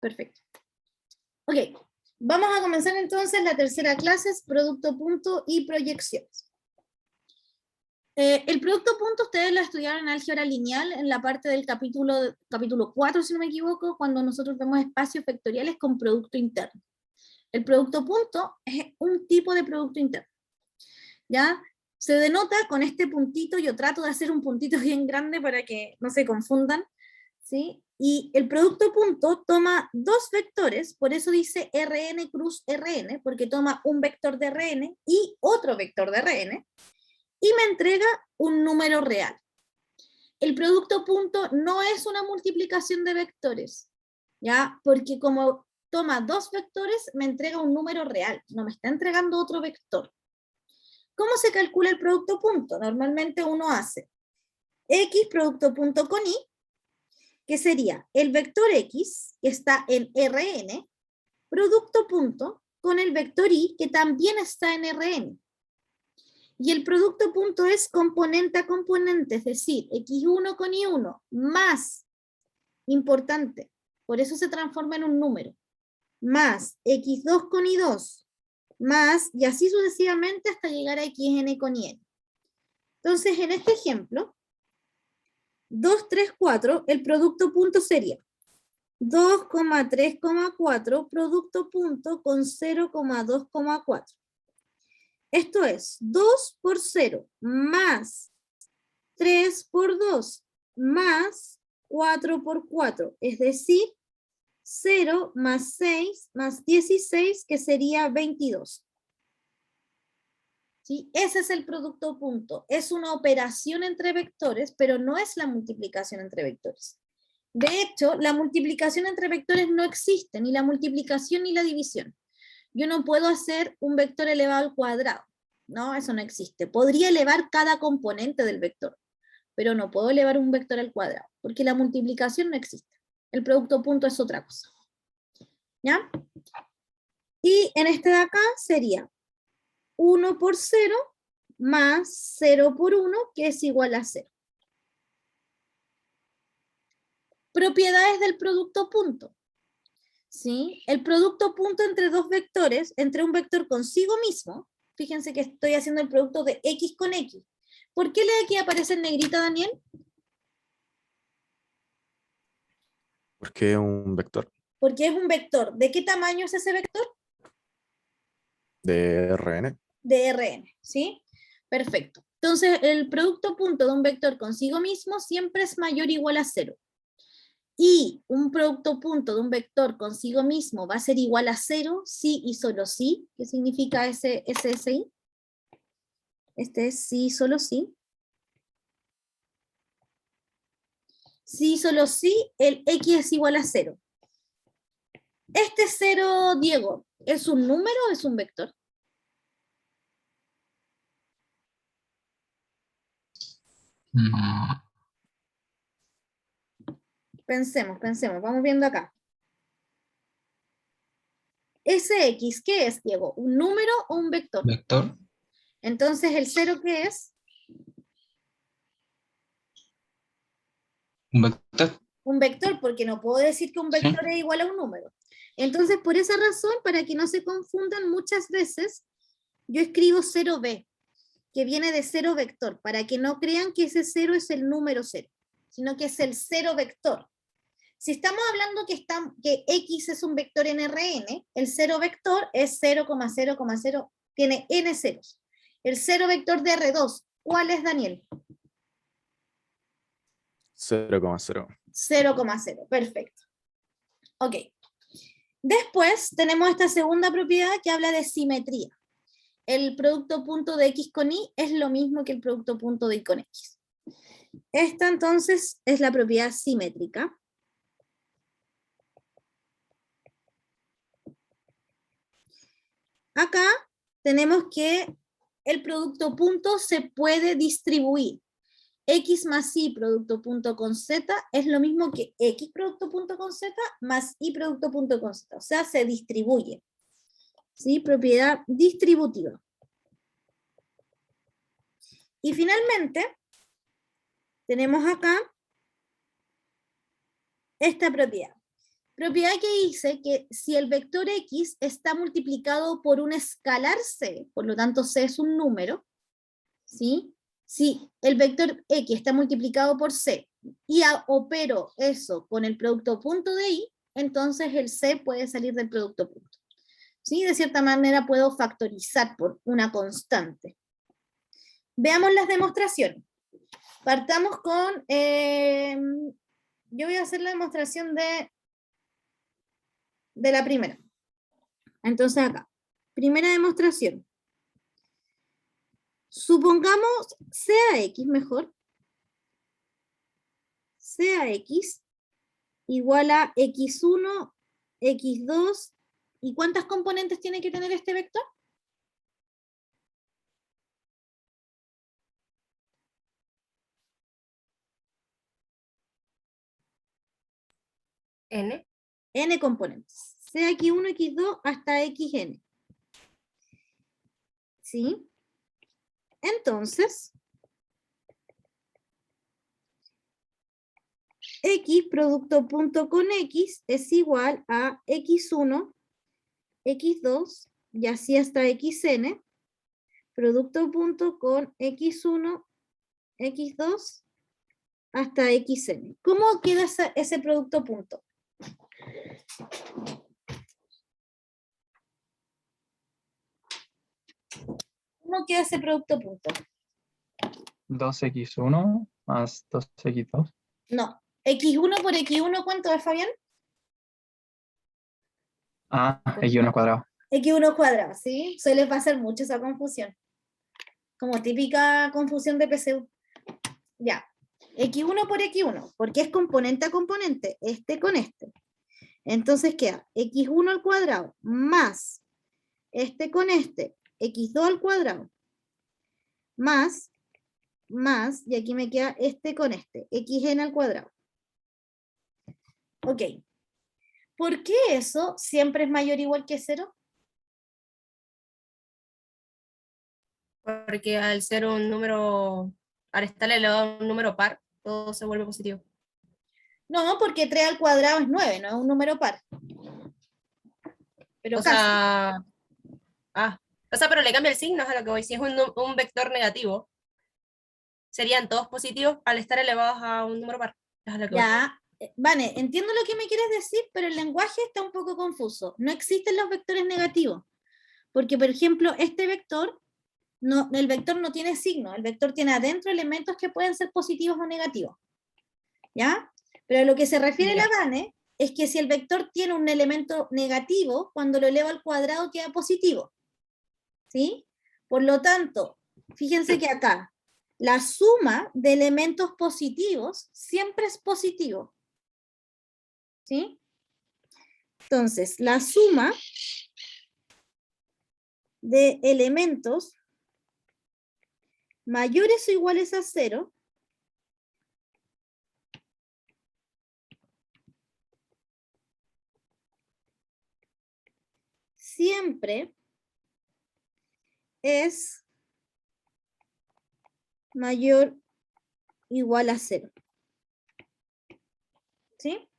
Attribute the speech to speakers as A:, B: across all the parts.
A: Perfecto. Ok, vamos a comenzar entonces la tercera clase, es producto punto y proyecciones. El producto punto ustedes lo estudiaron en álgebra lineal en la parte del capítulo 4, si no me equivoco, cuando nosotros vemos espacios vectoriales con producto interno. El producto punto es un tipo de producto interno. ¿Ya? Se denota con este puntito, yo trato de hacer un puntito bien grande para que no se confundan, ¿sí? Y el producto punto toma dos vectores, por eso dice Rn cruz Rn, porque toma un vector de Rn y otro vector de Rn, y me entrega un número real. El producto punto no es una multiplicación de vectores, ¿ya? Porque como toma dos vectores, me entrega un número real, no me está entregando otro vector. ¿Cómo se calcula el producto punto? Normalmente uno hace x producto punto con y, que sería el vector x, que está en Rn, producto punto con el vector y, que también está en Rn. Y el producto punto es componente a componente, es decir, x1 con y1 más, importante, por eso se transforma en un número, más x2 con y2, más, y así sucesivamente hasta llegar a xn con yn. Entonces, en este ejemplo, 2, 3, 4, el producto punto sería 2,3,4 producto punto con 0,2,4. Esto es 2 por 0 más 3 por 2 más 4 por 4, es decir, 0 más 6 más 16, que sería 22. ¿Sí? Ese es el producto punto. Es una operación entre vectores, pero no es la multiplicación entre vectores. De hecho, la multiplicación entre vectores no existe, ni la multiplicación ni la división. Yo no puedo hacer un vector elevado al cuadrado. No, eso no existe. Podría elevar cada componente del vector, pero no puedo elevar un vector al cuadrado, porque la multiplicación no existe. El producto punto es otra cosa. ¿Ya? Y en este de acá sería 1 por 0 más 0 por 1, que es igual a 0. Propiedades del producto punto. ¿Sí? El producto punto entre dos vectores, entre un vector consigo mismo, fíjense que estoy haciendo el producto de x con x. ¿Por qué la x aparece en negrita, Daniel?
B: Porque es un vector
A: Porque es un vector. ¿De qué tamaño es ese vector?
B: de Rn.
A: De Rn, ¿sí? Perfecto. Entonces, el producto punto de un vector consigo mismo siempre es mayor o igual a 0. Y un producto punto de un vector consigo mismo va a ser igual a 0 si y solo si. ¿Qué significa ese SI? Este es si y solo si. Si y solo si, el x es igual a 0. Este 0, Diego, ¿es un número o es un vector? Pensemos, vamos viendo acá. Ese x, ¿qué es, Diego? ¿Un número o un vector?
C: Vector.
A: Entonces, ¿el 0 qué es?
C: Un vector.
A: Un vector, porque no puedo decir que un
C: Sí.
A: vector es igual a un número. Entonces, por esa razón, para que no se confundan, muchas veces yo escribo 0b, que viene de 0 vector, para que no crean que ese 0 es el número 0, sino que es el 0 vector. Si estamos hablando que x es un vector en Rn, el 0 vector es 0,0,0, tiene n ceros. El 0 vector de R2, ¿cuál es, Daniel?
B: 0,0.
A: 0,0, perfecto. Ok. Después tenemos esta segunda propiedad que habla de simetría. El producto punto de x con y es lo mismo que el producto punto de y con x. Esta entonces es la propiedad simétrica. Acá tenemos que el producto punto se puede distribuir. X más y producto punto con z es lo mismo que x producto punto con z más y producto punto con z. O sea, se distribuye. ¿Sí? Propiedad distributiva. Y finalmente, tenemos acá esta propiedad. Propiedad que dice que si el vector X está multiplicado por un escalar C, por lo tanto C es un número, ¿sí? Si el vector X está multiplicado por C y opero eso con el producto punto de Y, entonces el C puede salir del producto punto. ¿Sí? De cierta manera puedo factorizar por una constante. Veamos las demostraciones. Partamos con, yo voy a hacer la demostración de la primera. Entonces acá, primera demostración. Supongamos sea X mejor, sea X igual a X1, X2, ¿y cuántas componentes tiene que tener este vector?
D: N.
A: N componentes, sea X1, X2 hasta Xn. ¿Sí? Entonces, X producto punto con X es igual a X1, X2 y así hasta Xn, producto punto con X1, X2 hasta Xn. ¿Cómo queda ese producto punto? ¿Cómo queda ese producto punto?
C: 2x1 más 2x2.
A: No. X1 por X1, ¿cuánto es, Fabián?
C: Ah, x1 cuadrado.
A: X1 cuadrado, ¿sí? Suele pasar mucho esa confusión. Como típica confusión de PSU. Ya. X1 por X1, porque es componente a componente, este con este. Entonces queda X1 al cuadrado más este con este, X2 al cuadrado, más, y aquí me queda este con este, Xn al cuadrado. Ok. ¿Por qué eso siempre es mayor o igual que 0?
D: Porque al ser un número, al estar elevado a un número par, todo se vuelve positivo.
A: No, porque 3 al cuadrado es 9, no es un número par. Pero
D: O
A: casi.
D: sea, pero le cambia el signo, es a lo que voy. Si es un vector negativo, serían todos positivos al estar elevados a un número par. Es a lo que voy.
A: Ya, Vane, entiendo lo que me quieres decir, pero el lenguaje está un poco confuso. No existen los vectores negativos, porque por ejemplo, este vector, el vector no tiene signo, el vector tiene adentro elementos que pueden ser positivos o negativos. ¿Ya? Pero a lo que se refiere la Vane es que si el vector tiene un elemento negativo, cuando lo eleva al cuadrado queda positivo. ¿Sí? Por lo tanto, fíjense que acá la suma de elementos positivos siempre es positivo. ¿Sí? Entonces, la suma de elementos mayores o iguales a 0 siempre es mayor o igual a 0. ¿Sí?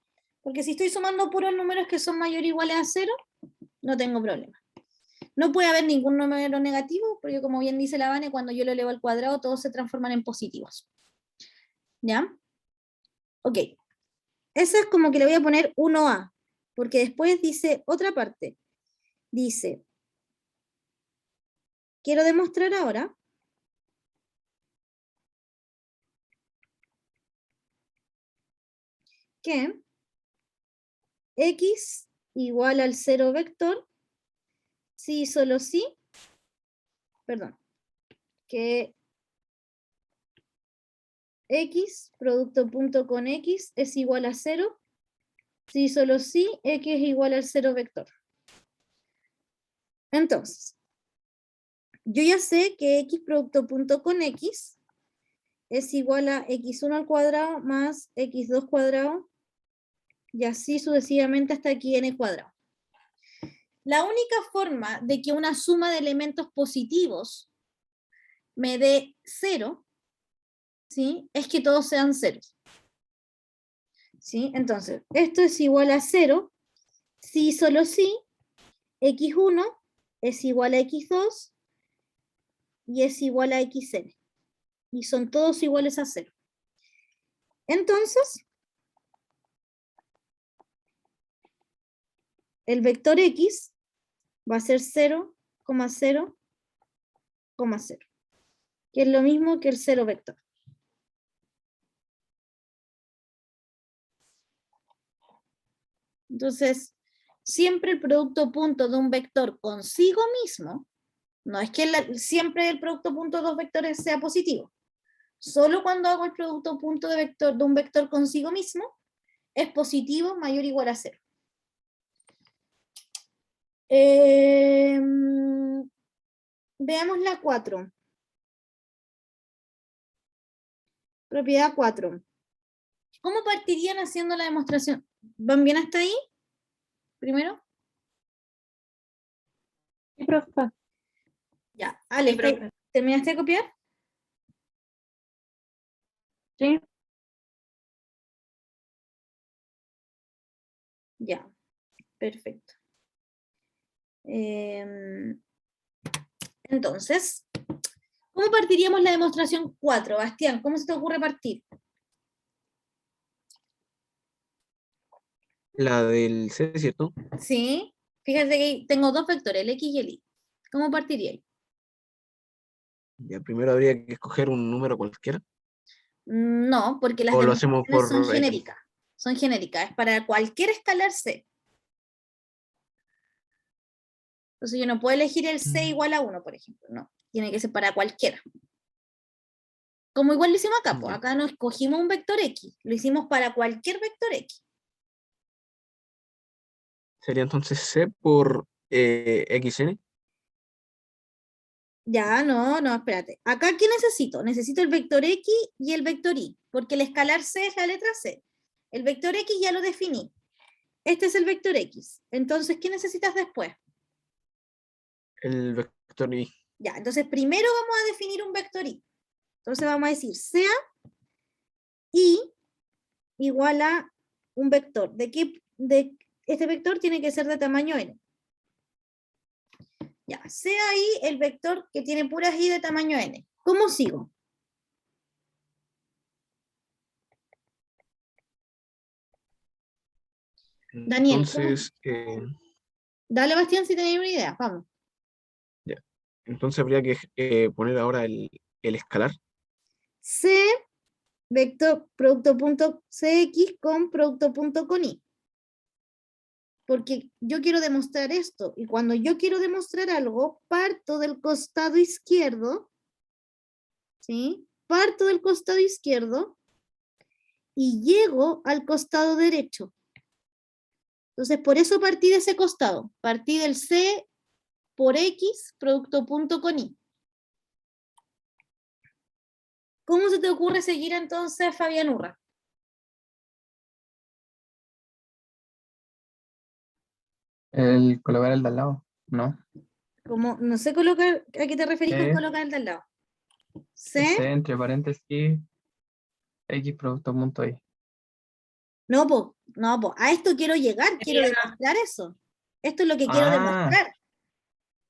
A: Porque si estoy sumando puros números que son mayores o iguales a 0, no tengo problema. No puede haber ningún número negativo, porque como bien dice la Vane, cuando yo lo elevo al cuadrado, todos se transforman en positivos. ¿Ya? Ok. Eso es como que le voy a poner 1A, porque después dice otra parte. Dice, quiero demostrar ahora que X igual al 0 vector, sí y solo sí, perdón, que X, producto punto con X, es igual a 0, sí y solo sí, X es igual al 0 vector. Entonces, yo ya sé que X producto punto con X es igual a X1 al cuadrado más X2 cuadrado, y así sucesivamente hasta aquí n cuadrado. La única forma de que una suma de elementos positivos me dé 0, ¿sí? Es que todos sean ceros. ¿Sí? Entonces, esto es igual a 0 sí, solo sí, x1 es igual a x2 y es igual a xn. Y son todos iguales a 0. Entonces, el vector x va a ser 0,0,0, que es lo mismo que el 0 vector. Entonces, siempre el producto punto de un vector consigo mismo, no es que siempre el producto punto de dos vectores sea positivo. Solo cuando hago el producto punto de un vector consigo mismo, es positivo mayor o igual a 0. Veamos la 4. Propiedad 4. ¿Cómo partirían haciendo la demostración? ¿Van bien hasta ahí? Primero.
E: Sí, profe.
A: Ya, Ale,
D: Sí, profe.
A: ¿terminaste de copiar?
E: Sí.
A: Ya, perfecto. Entonces, ¿cómo partiríamos la demostración 4? Bastián, ¿cómo se te ocurre partir?
F: La del C, ¿cierto?
A: Sí, fíjate que tengo dos vectores, el X y el Y. ¿Cómo partiría?
F: Ya primero habría que escoger un número cualquiera.
A: No, porque las
F: O lo hacemos
A: demostraciones son
F: por X.
A: genéricas. Son genéricas, es para cualquier escalar C. Entonces yo no puedo elegir el C igual a 1, por ejemplo. No, tiene que ser para cualquiera. Como igual lo hicimos acá, pues
F: Ya.
A: acá no escogimos un vector X, lo hicimos para cualquier vector X.
F: Sería entonces C por XN.
A: Ya, no, espérate. Acá, ¿qué necesito? Necesito el vector X y el vector Y, porque el escalar C es la letra C. El vector X ya lo definí. Este es el vector X. Entonces, ¿qué necesitas después?
F: El vector Y.
A: Ya, entonces primero vamos a definir un vector Y. Entonces vamos a decir sea Y igual a un vector. Este vector tiene que ser de tamaño n. Ya, sea Y el vector que tiene puras Y de tamaño n. ¿Cómo sigo? Daniel, ¿cómo?
F: Entonces,
A: Dale, Bastián, si tenéis una idea. Vamos.
F: ya. Entonces habría que poner ahora el escalar.
A: C vector producto punto CX con producto punto con Y. Porque yo quiero demostrar esto, y cuando yo quiero demostrar algo, parto del costado izquierdo, ¿sí? Parto del costado izquierdo y llego al costado derecho. Entonces, por eso partí de ese costado. Partí del C por X, producto punto con Y. ¿Cómo se te ocurre seguir entonces, Fabián Urra?
C: El colocar el de al lado, ¿no?
A: Como, no sé colocar, ¿a qué te referís con
C: C,
A: colocar el de al lado?
C: C
A: C,
C: entre paréntesis, X producto punto Y.
A: no, a esto quiero llegar, quiero
D: Sería,
A: demostrar eso. Esto es lo que quiero
C: Ah,
A: demostrar.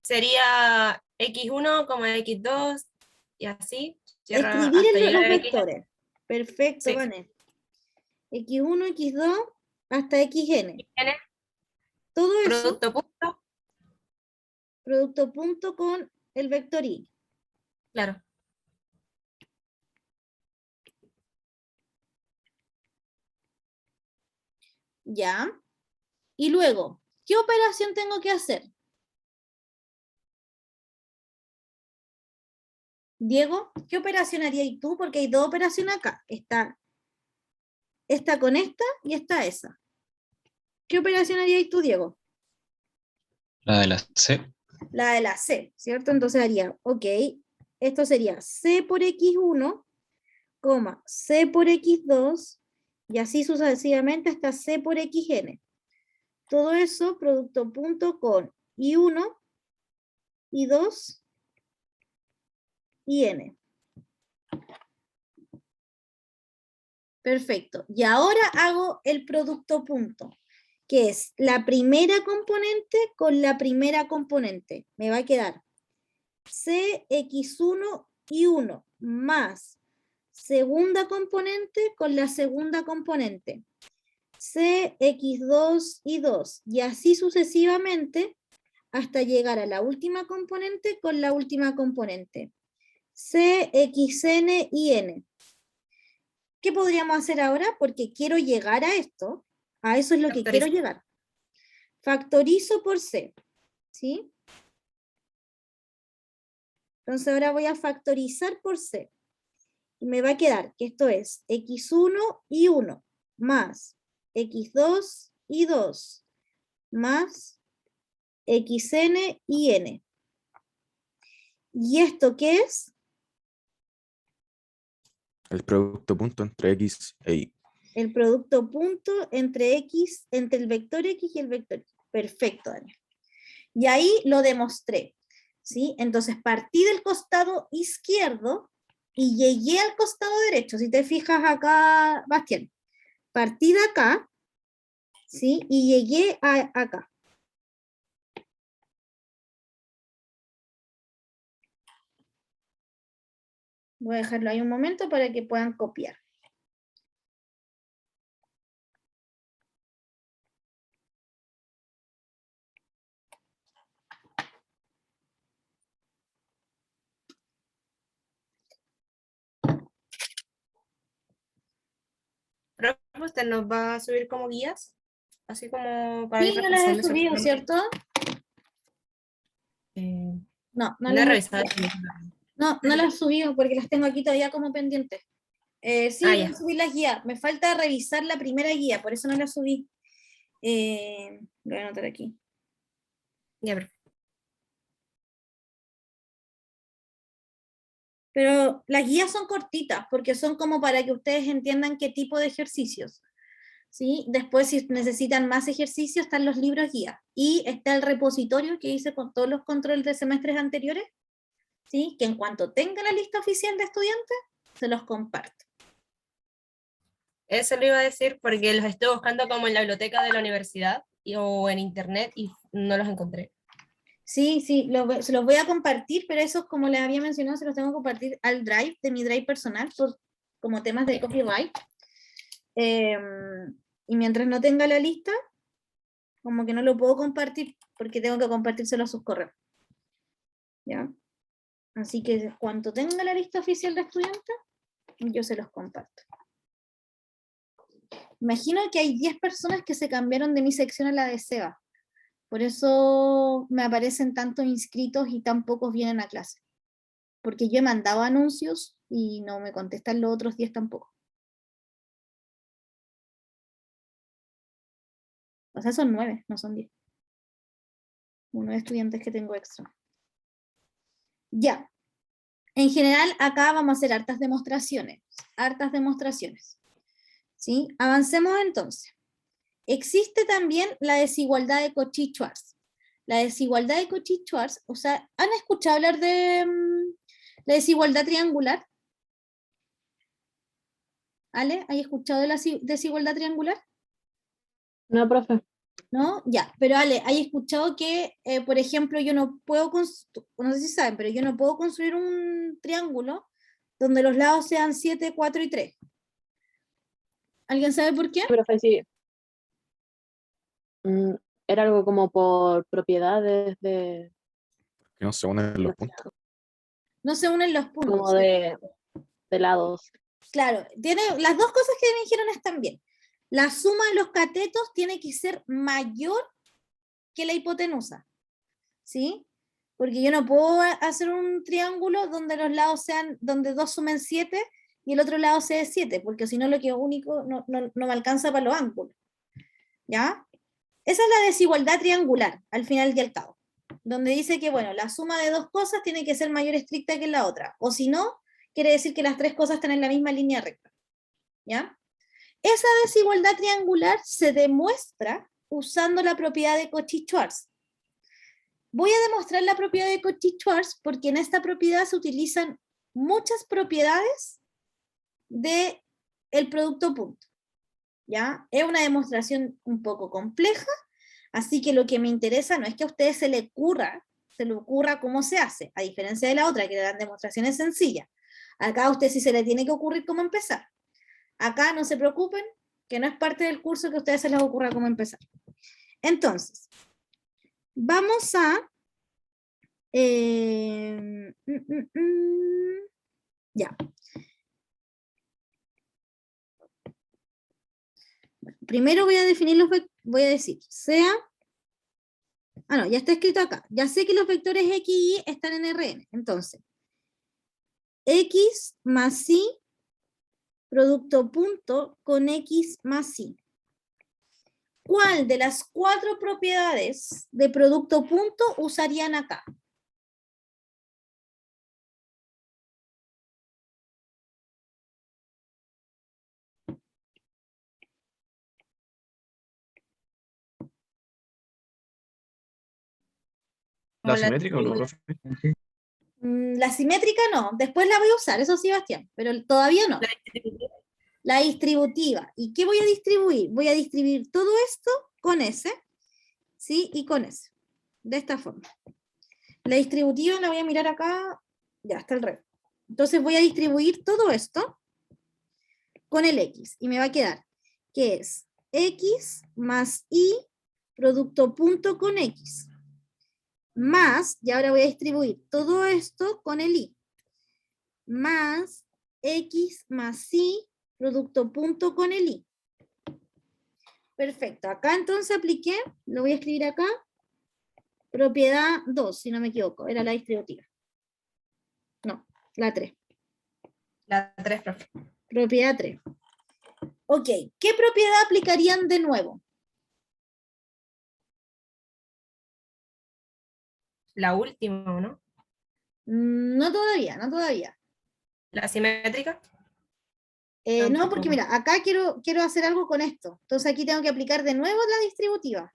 D: sería X1 como X2 y así. Cierra
A: Escribir
D: hasta llegar
A: los
D: a X.
A: vectores. Perfecto,
D: Sí.
A: Vané. X1, X2, hasta XN.
D: N,
A: Todo eso,
D: producto punto,
A: producto punto con el vector Y.
D: claro.
A: ¿Ya? Y luego, ¿qué operación tengo que hacer? Diego, ¿qué operación harías tú? Porque hay dos operaciones acá. Está esta con esta y está esa. ¿Qué operación harías tú, Diego?
B: La de la C.
A: La de la C, ¿cierto? Entonces haría, ok, esto sería C por X1, C por X2, y así sucesivamente hasta C por XN. Todo eso, producto punto con I1, I2, y N. Perfecto. Y ahora hago el producto punto. que es la primera componente con la primera componente. Me va a quedar Cx1 y 1 más segunda componente con la segunda componente. Cx2 y 2, y así sucesivamente hasta llegar a la última componente con la última componente. Cxn y n. ¿Qué podríamos hacer ahora? Porque quiero llegar a esto, a eso es lo que quiero llegar. Factorizo por c, ¿sí? Entonces ahora voy a factorizar por c. Y me va a quedar que esto es x1 y 1 más x2 y 2 más xn y n. ¿Y esto qué es?
F: El producto punto entre X e Y.
A: El producto punto entre x, entre el vector x y el vector y. Perfecto, Daniel. Y ahí lo demostré, ¿sí? Entonces partí del costado izquierdo y llegué al costado derecho. Si te fijas acá, Bastián, partí de acá, ¿sí? Y llegué acá. Voy a dejarlo ahí un momento para que puedan copiar.
D: Profe, ¿usted nos va a subir como guías? Así como para
A: Sí,
D: ir
A: yo las he
D: repasando.
A: subido, ¿cierto?
D: Eh,
A: No, no
D: no he
A: las he
D: revisado.
A: no las he subido porque las tengo aquí todavía como pendientes. Sí, voy
D: Ya.
A: a subir las guías. Me falta revisar la primera guía, por eso no la subí. Lo voy a anotar aquí.
D: Ya, profe.
A: Pero las guías son cortitas porque son como para que ustedes entiendan qué tipo de ejercicios. ¿Sí? Después, si necesitan más ejercicios, están los libros guía. Y está el repositorio que hice con todos los controles de semestres anteriores, ¿sí? Que en cuanto tenga la lista oficial de estudiantes, se los comparto.
D: Eso lo iba a decir porque los estuve buscando como en la biblioteca de la universidad o en internet y no los encontré.
A: Sí, sí, se los voy a compartir, pero esos, como les había mencionado, se los tengo que compartir al Drive, de mi Drive personal, como temas de copyright. Y mientras no tenga la lista, como que no lo puedo compartir, porque tengo que compartírselo a sus correos. ¿Ya? Así que cuando tenga la lista oficial de estudiantes, yo se los comparto. Imagino que hay 10 personas que se cambiaron de mi sección a la de SEBA. Por eso me aparecen tantos inscritos y tan pocos vienen a clase. Porque yo he mandado anuncios y no me contestan los otros 10 tampoco. O sea, son 9, no son 10. 9 estudiantes que tengo extra. Ya. En general, acá vamos a hacer hartas demostraciones. ¿Sí? Avancemos entonces. Existe también la desigualdad de Cauchy-Schwarz. La desigualdad de Cauchy-Schwarz, o sea, ¿han escuchado hablar de la desigualdad triangular? ¿Ale? ¿Has escuchado de la desigualdad triangular?
E: No, profe.
A: ¿No? Ya, pero Ale, ¿hay escuchado que, por ejemplo, yo no puedo, no sé si saben, pero yo no puedo construir un triángulo donde los lados sean 7, 4 y 3? ¿Alguien sabe por qué?
E: Sí, profe, sí. Era algo como por propiedades de,
F: Que no se unen los puntos.
A: No se unen los puntos.
E: como de lados.
A: Claro, tiene, las dos cosas que me dijeron están bien. La suma de los catetos tiene que ser mayor que la hipotenusa, ¿sí? Porque yo no puedo hacer un triángulo donde los lados sean, donde dos sumen 7 y el otro lado sea 7, porque si no lo que es único no me alcanza para los ángulos, ¿ya? Esa es la desigualdad triangular, al final y al cabo, donde dice que, bueno, la suma de dos cosas tiene que ser mayor estricta que la otra, o si no, quiere decir que las tres cosas están en la misma línea recta, ¿ya? Esa desigualdad triangular se demuestra usando la propiedad de Cauchy-Schwarz. Voy a demostrar la propiedad de Cauchy-Schwarz porque en esta propiedad se utilizan muchas propiedades del producto punto. ¿Ya? Es una demostración un poco compleja, así que lo que me interesa no es que a ustedes se le ocurra cómo se hace, a diferencia de la otra, que le dan demostraciones sencillas. Acá a usted sí se le tiene que ocurrir cómo empezar. Acá no se preocupen, que no es parte del curso que a ustedes se les ocurra cómo empezar. Entonces, vamos a... ya. Primero voy a definir voy a decir, sea... Ah, no, ya está escrito acá. Ya sé que los vectores X y Y están en Rn. Entonces, X más Y, producto punto con X más Y. ¿Cuál de las 4 propiedades de producto punto usarían acá?
F: ¿La
D: Como la
F: simétrica o no, profe?
A: La simétrica no, después la voy a usar, eso sí, Bastián, pero todavía no. La distributiva. ¿Y qué voy a distribuir? Voy a distribuir todo esto con S, ¿sí? Y con S, de esta forma. La distributiva la voy a mirar acá, ya está el revés. Entonces voy a distribuir todo esto con el X, y me va a quedar, que es X más Y, producto punto con X, más, y ahora voy a distribuir todo esto con el Y, más X más Y, producto punto con el Y. Perfecto, acá entonces apliqué, lo voy a escribir acá, propiedad 2, si no me equivoco, era la distributiva. No, la 3.
D: La 3, profe.
A: Propiedad 3. Ok, ¿qué propiedad aplicarían de nuevo?
D: La última, ¿no?
A: No todavía, no todavía.
D: La simétrica.
A: No, porque mira, acá quiero hacer algo con esto. Entonces aquí tengo que aplicar de nuevo la distributiva.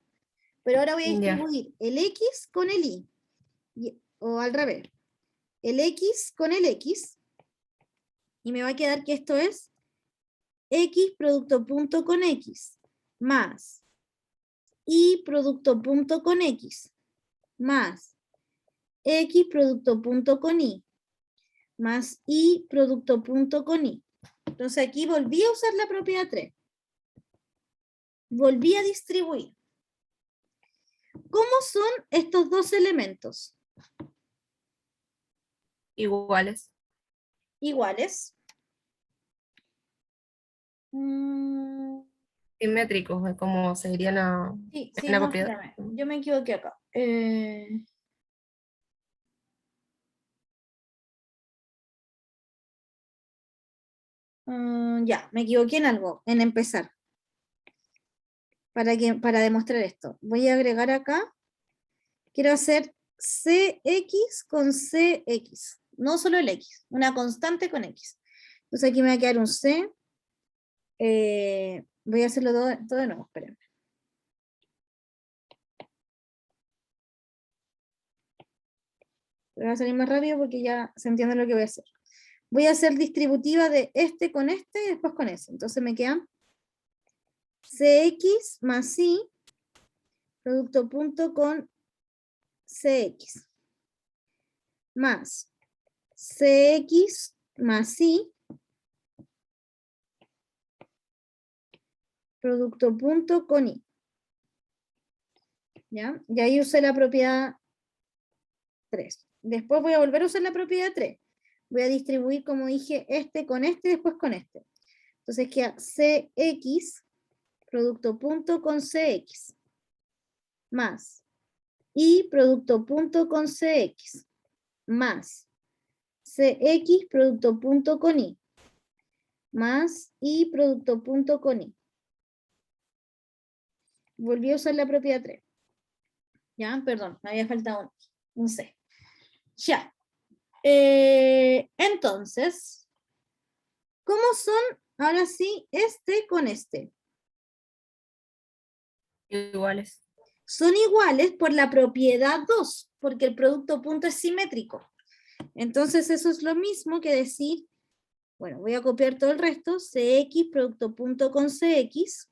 A: Pero ahora voy a
D: Ya.
A: distribuir el X con el Y. O al revés. El X con el X. Y me va a quedar que esto es X producto punto con X. Más Y producto punto con X. Más X producto punto con Y. Más Y producto punto con Y. Entonces aquí volví a usar la propiedad 3. Volví a distribuir. ¿Cómo son estos dos elementos?
D: Iguales.
A: Iguales.
D: Simétricos, es como se diría
A: Sí,
D: la
A: no,
D: propiedad.
A: espérame, yo me equivoqué acá. Ya, me equivoqué en algo, en empezar. Para demostrar esto. Voy a agregar acá. Quiero hacer CX con CX. No solo el X, una constante con X. Entonces aquí me va a quedar un C. Voy a hacerlo todo de nuevo, espérenme. Voy a salir más rápido porque ya se entiende lo que voy a hacer. Voy a hacer distributiva de este con este y después con ese. Entonces me quedan CX más Y, producto punto con CX, más CX más Y, producto punto con Y. ¿Ya? Y ahí usé la propiedad 3. Después voy a volver a usar la propiedad 3. Voy a distribuir, como dije, este con este y después con este. Entonces queda CX, producto punto con CX, más Y producto punto con CX, más CX producto punto con Y, más Y producto punto con Y. Volví a usar la propiedad 3. Ya, perdón, me había faltado un C. Ya. Entonces, ¿cómo son ahora sí este con este?
D: Iguales.
A: Son iguales por la propiedad 2, porque el producto punto es simétrico. Entonces eso es lo mismo que decir Bueno, voy a copiar todo el resto, cx producto punto con cx,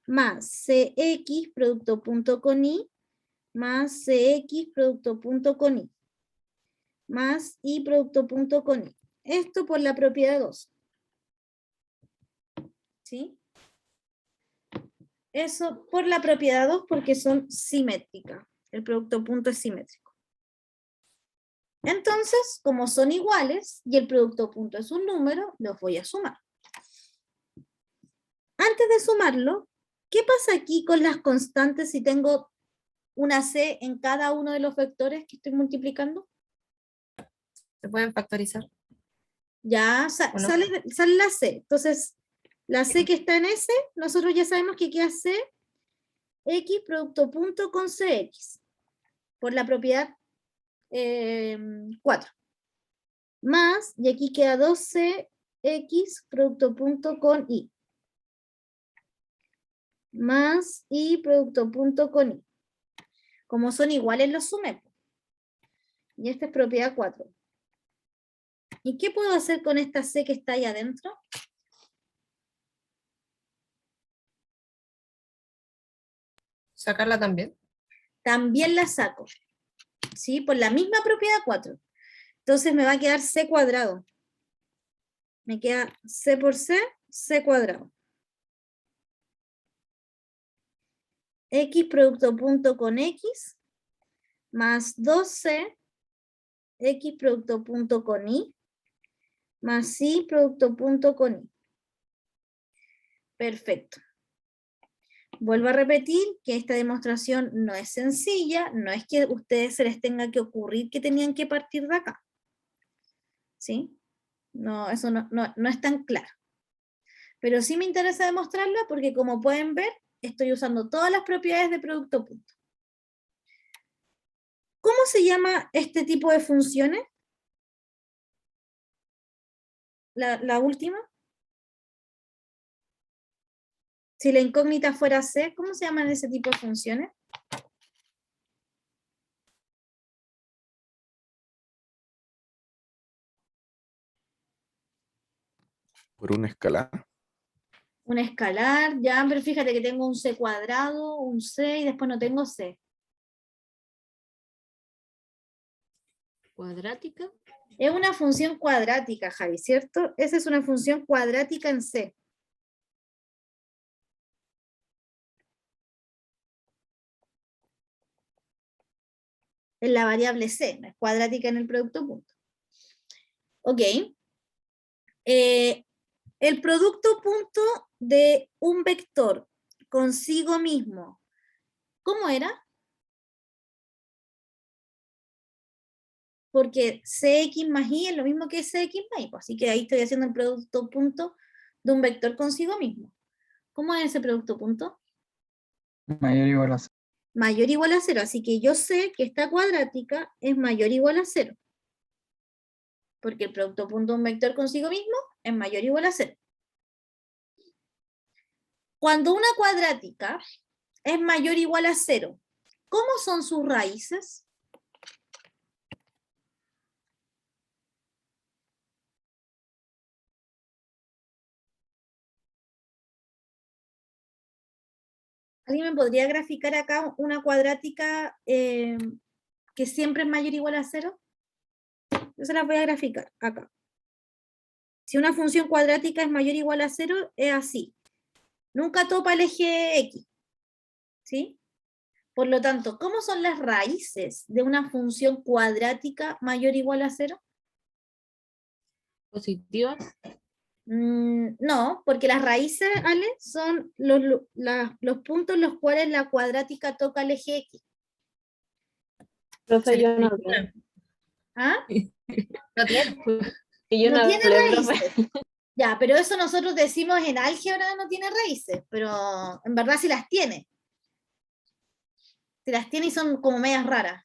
A: más cx producto punto con y, más cx producto punto con y, más y producto punto con y. Esto por la propiedad 2. ¿Sí? Eso por la propiedad 2 porque son simétricas. El producto punto es simétrico. Entonces, como son iguales y el producto punto es un número, los voy a sumar. Antes de sumarlo, ¿qué pasa aquí con las constantes si tengo una C en cada uno de los vectores que estoy multiplicando?
D: Se pueden factorizar.
A: Ya
D: ¿O no?
A: sale la C. Entonces, la C que está en S, nosotros ya sabemos que queda C, X producto punto con CX, por la propiedad 4. Más, y aquí queda 2CX producto punto con Y. Más Y producto punto con Y. Como son iguales los sumé. Y esta es propiedad 4. ¿Y qué puedo hacer con esta C que está ahí adentro?
D: Sacarla también.
A: También la saco. ¿Sí? Por la misma propiedad 4. Entonces me va a quedar C cuadrado. Me queda C por C, C cuadrado. X producto punto con X, más 2C, X producto punto con Y, más Y producto punto con Y. Perfecto. Vuelvo a repetir que esta demostración no es sencilla, no es que a ustedes se les tenga que ocurrir que tenían que partir de acá. ¿Sí? No, eso no es tan claro. Pero sí me interesa demostrarla porque como pueden ver, estoy usando todas las propiedades de producto punto. ¿Cómo se llama este tipo de funciones? La última. Si la incógnita fuera C, ¿cómo se llaman ese tipo de funciones?
F: Por una escala.
A: Un escalar, ya, pero fíjate que tengo un C cuadrado, un C y después no tengo C.
E: Cuadrática.
A: Es una función cuadrática, Javi, ¿cierto? Esa es una función cuadrática en C. En la variable C, no es cuadrática en el producto punto. Ok. El producto punto de un vector consigo mismo, ¿cómo era? Porque Cx más Y es lo mismo que Cx más Y, pues, así que ahí estoy haciendo el producto punto de un vector consigo mismo. ¿Cómo es ese producto punto?
C: Mayor o igual a 0.
A: Mayor o igual a 0, así que yo sé que esta cuadrática es mayor o igual a 0. Porque el producto punto de un vector consigo mismo es mayor o igual a 0. Cuando una cuadrática es mayor o igual a 0, ¿cómo son sus raíces? ¿Alguien me podría graficar acá una cuadrática que siempre es mayor o igual a 0? Yo se las voy a graficar acá. Si una función cuadrática es mayor o igual a 0, es así. Nunca topa el eje X. ¿Sí? Por lo tanto, ¿cómo son las raíces de una función cuadrática mayor o igual a 0?
E: Positivas.
A: No, porque las raíces, Ale, son los puntos en los cuales la cuadrática toca el eje X.
E: Profe, yo no
D: Sería
E: leo.
A: ¿Ah?
D: No tiene.
E: Que yo
A: No
E: no
A: tiene
E: leo, profe.
A: raíces. Ya, pero eso nosotros decimos en álgebra no tiene raíces, pero en verdad sí las tiene. Sí las tiene y son como medias raras.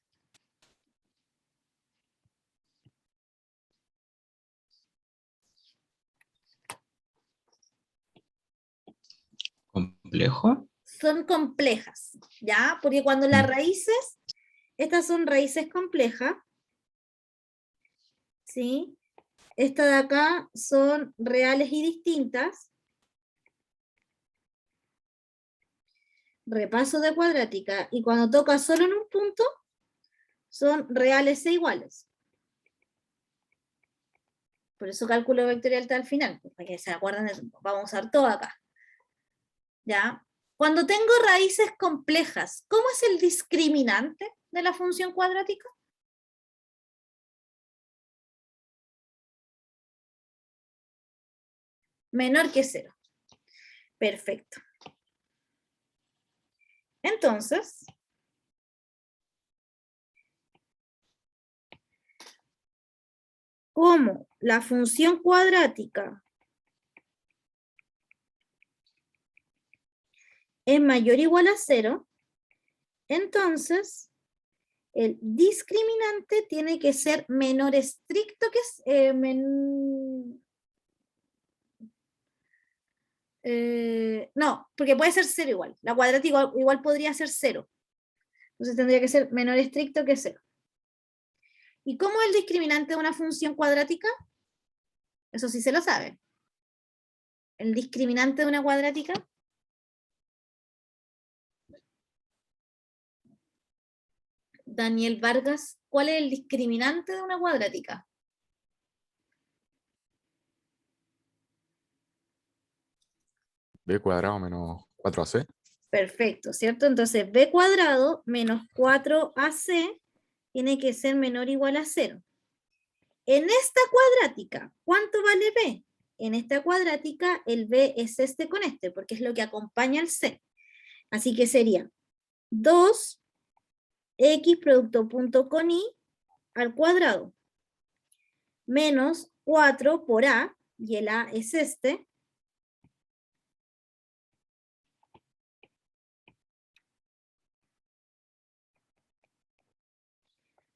B: ¿Complejo?
A: Son complejas, ¿ya? Porque cuando las raíces, estas son raíces complejas, ¿sí? Esta de acá son reales y distintas. Repaso de cuadrática. Y cuando toca solo en un punto, son reales e iguales. Por eso cálculo vectorial está al final, para que se acuerden de eso. Vamos a usar todo acá. ¿Ya? Cuando tengo raíces complejas, ¿cómo es el discriminante de la función cuadrática? Menor que 0. Perfecto. Entonces, como la función cuadrática es mayor o igual a 0, entonces el discriminante tiene que ser menor estricto que no, porque puede ser 0 igual. La cuadrática igual podría ser 0. Entonces tendría que ser menor estricto que 0. ¿Y cómo es el discriminante de una función cuadrática? Eso sí se lo sabe. El discriminante de una cuadrática. Daniel Vargas, ¿cuál es el discriminante de una cuadrática?
G: B cuadrado menos 4AC.
A: Perfecto, ¿cierto? Entonces b cuadrado menos 4ac tiene que ser menor o igual a 0. En esta cuadrática, ¿cuánto vale b? En esta cuadrática el b es este con este, porque es lo que acompaña al c. Así que sería 2x producto punto con y al cuadrado menos 4 por a, y el a es este,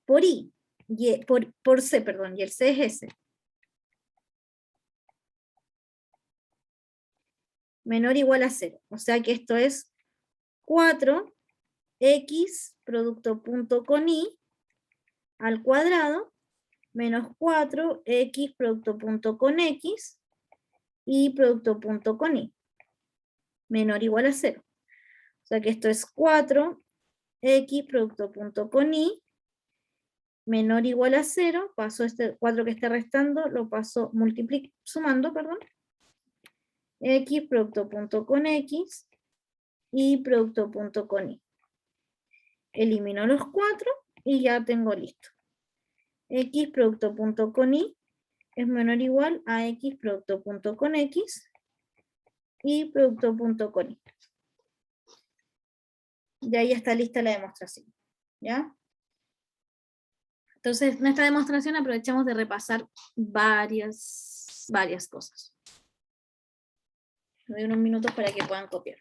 A: por i, por c, perdón, y el c es ese. Menor o igual a 0. O sea que esto es 4x producto punto con y al cuadrado menos 4x producto punto con x y producto punto con y menor o igual a 0. O sea que esto es 4x producto punto con y menor o igual a 0. Paso este 4 que está restando, lo paso sumando, perdón. X producto punto con x y producto punto con y. Elimino los 4 y ya tengo listo. X producto punto con y es menor o igual a x producto punto con x y producto punto con y. Ya está lista la demostración. ¿Ya? Entonces, en esta demostración aprovechamos de repasar varias cosas. Me doy unos minutos para que puedan copiar.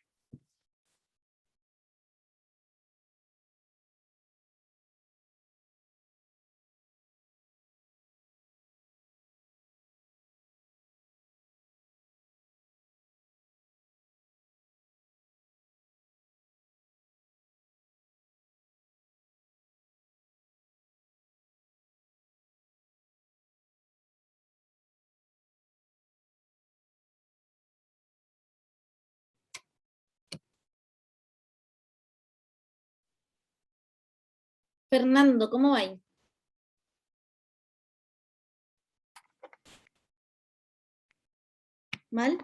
A: Fernando, ¿cómo va ahí? ¿Mal?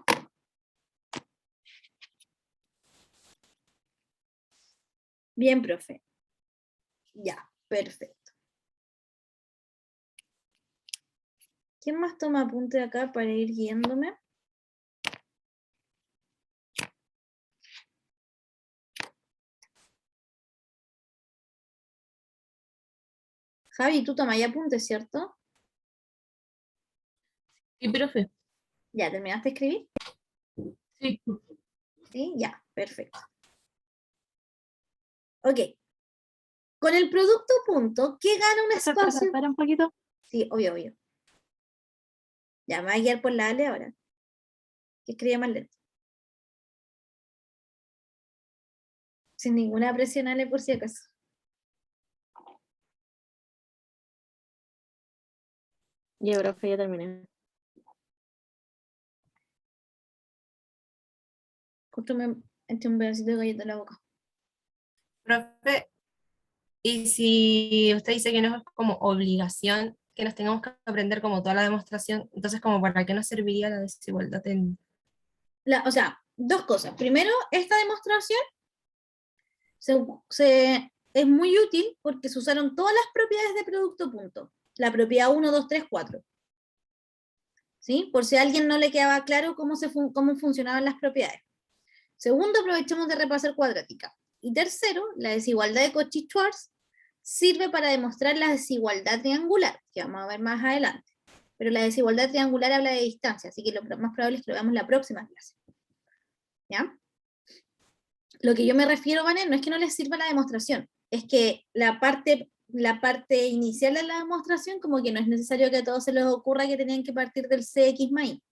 A: Bien, profe. Ya, perfecto. ¿Quién más toma apunte acá para ir guiándome? Javi, tú tomas ya apuntes, ¿cierto?
D: Sí, profe.
A: ¿Ya terminaste de escribir?
D: Sí.
A: Sí, ya, perfecto. Ok. Con el producto punto, ¿qué gana un espacio?
E: Espera un poquito.
A: Sí, obvio, obvio. Ya, me voy a guiar por la Ale ahora. Que escribe más lento. Sin ninguna presión, Ale, por si acaso.
E: Ya, profe, ya terminé.
A: Justo me eché un pedacito de galleta en la boca.
D: Profe, y si usted dice que no es como obligación que nos tengamos que aprender como toda la demostración, entonces como para qué nos serviría la desigualdad en...
A: O sea, dos cosas. Primero, esta demostración es muy útil porque se usaron todas las propiedades de producto punto. La propiedad 1, 2, 3, 4. ¿Sí? Por si a alguien no le quedaba claro cómo funcionaban las propiedades. Segundo, aprovechemos de repasar cuadrática. Y tercero, la desigualdad de Cauchy-Schwarz sirve para demostrar la desigualdad triangular, que vamos a ver más adelante. Pero la desigualdad triangular habla de distancia, así que lo más probable es que lo veamos en la próxima clase. ¿Ya? Lo que yo me refiero, Vanel, no es que no les sirva la demostración, es que la parte inicial de la demostración, como que no es necesario que a todos se les ocurra que tenían que partir del CX más Y.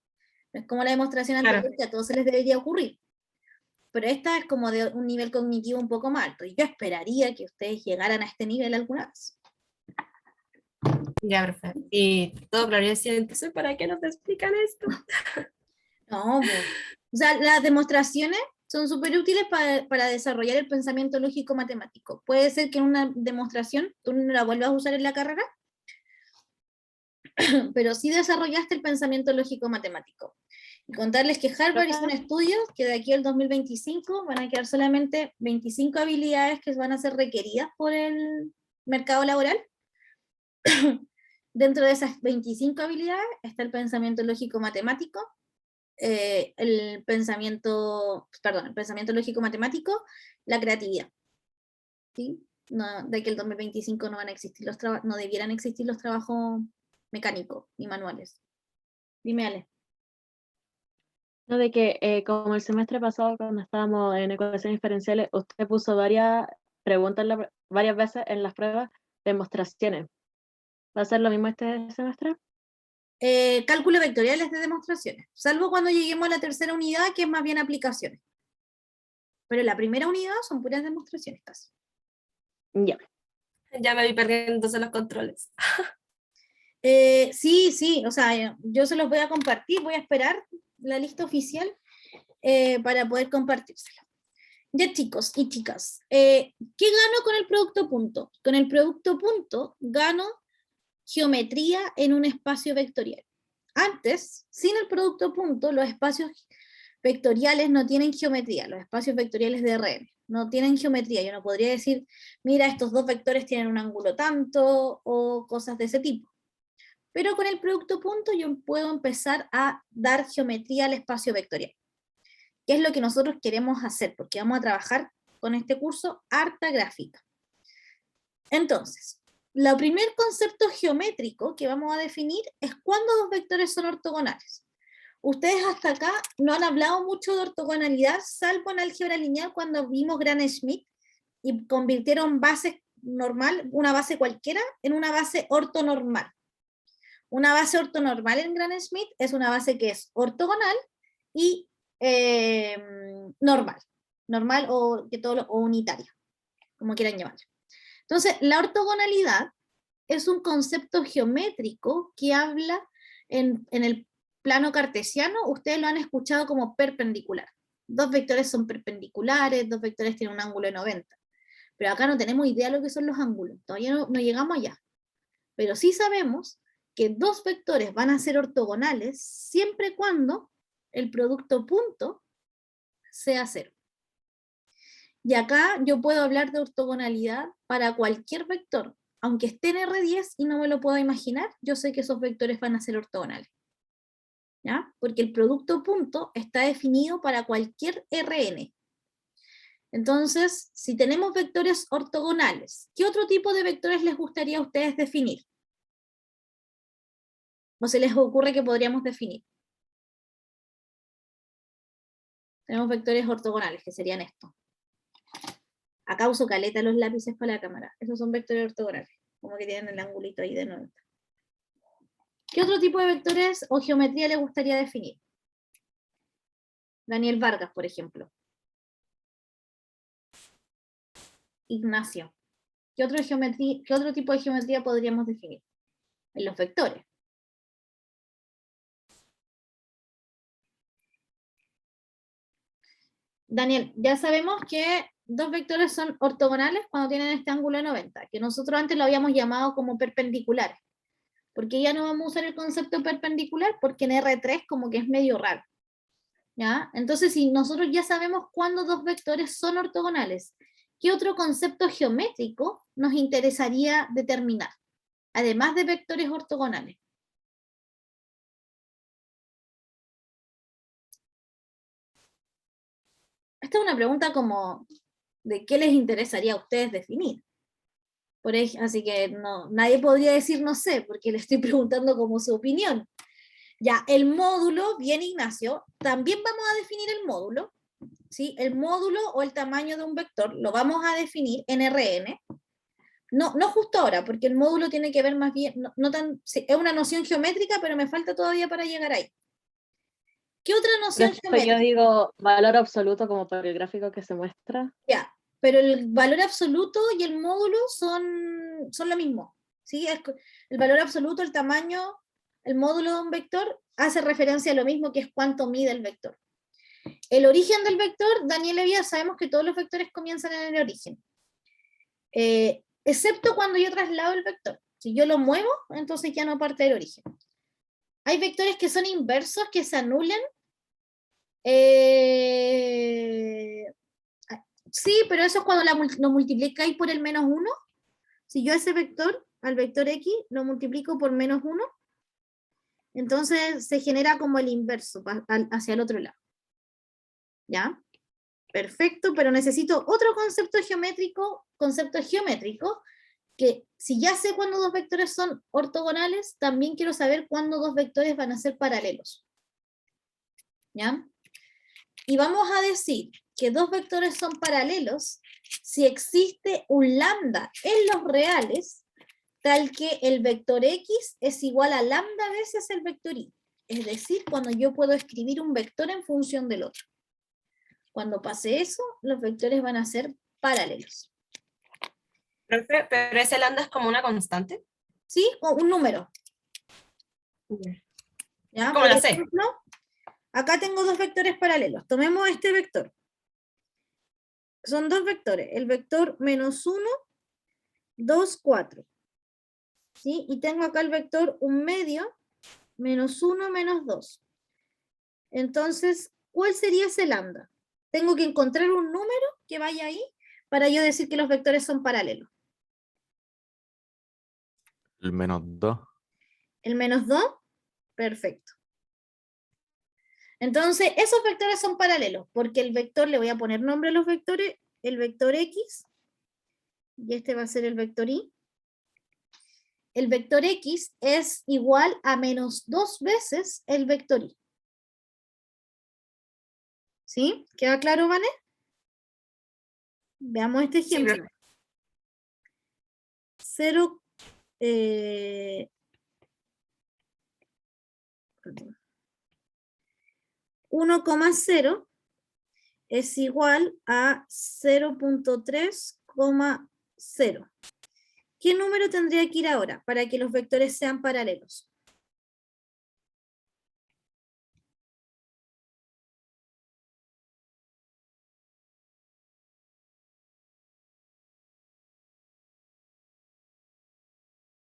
A: No es como la demostración anterior,
D: Claro.
A: que a todos se les debería ocurrir. Pero esta es como de un nivel cognitivo un poco más alto, y yo esperaría que ustedes llegaran a este nivel alguna vez.
D: Ya, perfecto. Y todo claro, y decía, entonces, ¿para qué nos explican esto?
A: No, o sea, las demostraciones son súper útiles para desarrollar el pensamiento lógico matemático. Puede ser que en una demostración tú no la vuelvas a usar en la carrera, pero sí desarrollaste el pensamiento lógico matemático. Y contarles que Harvard hizo un estudio que de aquí al 2025 van a quedar solamente 25 habilidades que van a ser requeridas por el mercado laboral. Dentro de esas 25 habilidades está el pensamiento lógico matemático, el pensamiento lógico matemático, la creatividad. ¿Sí? No, de que el 2025 no van a existir no debieran existir los trabajos mecánicos ni manuales. Dime, Ale.
E: No, de que como el semestre pasado cuando estábamos en ecuaciones diferenciales, usted puso varias preguntas varias veces en las pruebas, demostraciones. ¿Va a ser lo mismo este semestre?
A: Cálculo vectoriales de demostraciones, salvo cuando lleguemos a la tercera unidad, que es más bien aplicaciones. Pero la primera unidad son puras demostraciones casi.
E: Ya.
D: Ya me vi perdiendo entonces los controles.
A: Sí, o sea, yo se los voy a compartir, voy a esperar la lista oficial para poder compartírsela. Ya, chicos y chicas, ¿qué gano con el producto punto? Con el producto punto gano geometría en un espacio vectorial. Antes, sin el producto punto, los espacios vectoriales no tienen geometría, los espacios vectoriales de Rn no tienen geometría. Yo no podría decir, mira, estos dos vectores tienen un ángulo tanto, o cosas de ese tipo. Pero con el producto punto yo puedo empezar a dar geometría al espacio vectorial, que es lo que nosotros queremos hacer, porque vamos a trabajar con este curso harta gráfica. Entonces, el primer concepto geométrico que vamos a definir es cuándo dos vectores son ortogonales. Ustedes hasta acá no han hablado mucho de ortogonalidad, salvo en álgebra lineal cuando vimos Gram-Schmidt y convirtieron base normal, una base cualquiera, en una base ortonormal. Una base ortonormal en Gram-Schmidt es una base que es ortogonal y normal o unitaria, como quieran llamarlo. Entonces, la ortogonalidad es un concepto geométrico que habla en el plano cartesiano, ustedes lo han escuchado como perpendicular. Dos vectores son perpendiculares, dos vectores tienen un ángulo de 90. Pero acá no tenemos idea de lo que son los ángulos, todavía no llegamos allá. Pero sí sabemos que dos vectores van a ser ortogonales siempre y cuando el producto punto sea cero. Y acá yo puedo hablar de ortogonalidad para cualquier vector. Aunque esté en R10 y no me lo puedo imaginar, yo sé que esos vectores van a ser ortogonales. ¿Ya? Porque el producto punto está definido para cualquier Rn. Entonces, si tenemos vectores ortogonales, ¿qué otro tipo de vectores les gustaría a ustedes definir? ¿O se les ocurre que podríamos definir? Tenemos vectores ortogonales, que serían estos. Acá uso caleta los lápices para la cámara. Esos son vectores ortogonales, como que tienen el angulito ahí de 90. ¿Qué otro tipo de vectores o geometría le gustaría definir? Daniel Vargas, por ejemplo. Ignacio. ¿Qué otro tipo de geometría podríamos definir? En los vectores. Daniel, ya sabemos que dos vectores son ortogonales cuando tienen este ángulo de 90, que nosotros antes lo habíamos llamado como perpendiculares. Porque ya no vamos a usar el concepto perpendicular porque en R3 como que es medio raro. ¿Ya? Entonces, si nosotros ya sabemos cuándo dos vectores son ortogonales, ¿qué otro concepto geométrico nos interesaría determinar? Además de vectores ortogonales. Esta es una pregunta como de qué les interesaría a ustedes definir. Así que no, nadie podría decir no sé, porque le estoy preguntando como su opinión. Ya, el módulo, bien Ignacio, también vamos a definir el módulo, ¿sí? El módulo o el tamaño de un vector lo vamos a definir en Rn. No justo ahora, porque el módulo tiene que ver más bien, sí, es una noción geométrica, pero me falta todavía para llegar ahí. ¿Qué otra noción geométrica?
E: Yo digo valor absoluto como por el gráfico que se muestra.
A: Ya, pero el valor absoluto y el módulo son lo mismo, ¿sí? El valor absoluto, el tamaño, el módulo de un vector hace referencia a lo mismo, que es cuánto mide el vector. El origen del vector, Daniel Evia, sabemos que todos los vectores comienzan en el origen. Excepto cuando yo traslado el vector. Si yo lo muevo, entonces ya no parte del origen. Hay vectores que son inversos, que se anulan. Sí, pero eso es cuando lo multiplicáis por el menos 1. Si yo ese vector, al vector X, lo multiplico por menos 1, entonces se genera como el inverso, hacia el otro lado. ¿Ya? Perfecto, pero necesito otro concepto geométrico, que si ya sé cuándo dos vectores son ortogonales, también quiero saber cuándo dos vectores van a ser paralelos. ¿Ya? Y vamos a decir que dos vectores son paralelos si existe un lambda en los reales, tal que el vector X es igual a lambda veces el vector Y. Es decir, cuando yo puedo escribir un vector en función del otro. Cuando pase eso, los vectores van a ser paralelos.
D: Profe, pero ese lambda es como una constante.
A: ¿Sí? O un número. ¿Ya?
D: Como
A: Por
D: la C.
A: ejemplo, acá tengo dos vectores paralelos. Tomemos este vector. Son dos vectores. El vector menos 1, 2, 4. ¿Sí? Y tengo acá el vector 1 medio, menos 1, menos 2. Entonces, ¿cuál sería ese lambda? Tengo que encontrar un número que vaya ahí para yo decir que los vectores son paralelos.
G: El menos 2.
A: ¿El menos 2? Perfecto. Entonces, esos vectores son paralelos, porque el vector, le voy a poner nombre a los vectores, el vector X, y este va a ser el vector Y. El vector X es igual a menos 2 veces el vector Y. ¿Sí? ¿Queda claro, Vane? Veamos este
D: Sí,
A: ejemplo. 0, 1,0 es igual a 0.3,0. ¿Qué número tendría que ir ahora para que los vectores sean paralelos?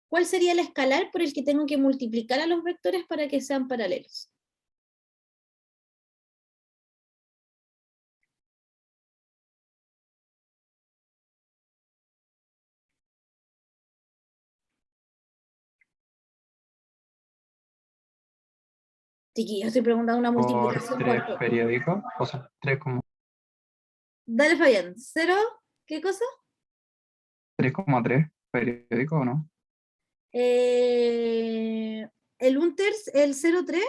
A: ¿Cuál sería el escalar por el que tengo que multiplicar a los vectores para que sean paralelos? Chiquillo, estoy preguntando una
C: Por
A: multiplicación
C: 3
A: por...
C: periódicos, o sea, 3 como
A: Dale, Fabián. ¿0? ¿Qué cosa?
C: 3,3 periódicos, ¿o no?
A: El 1/3, el 0,3,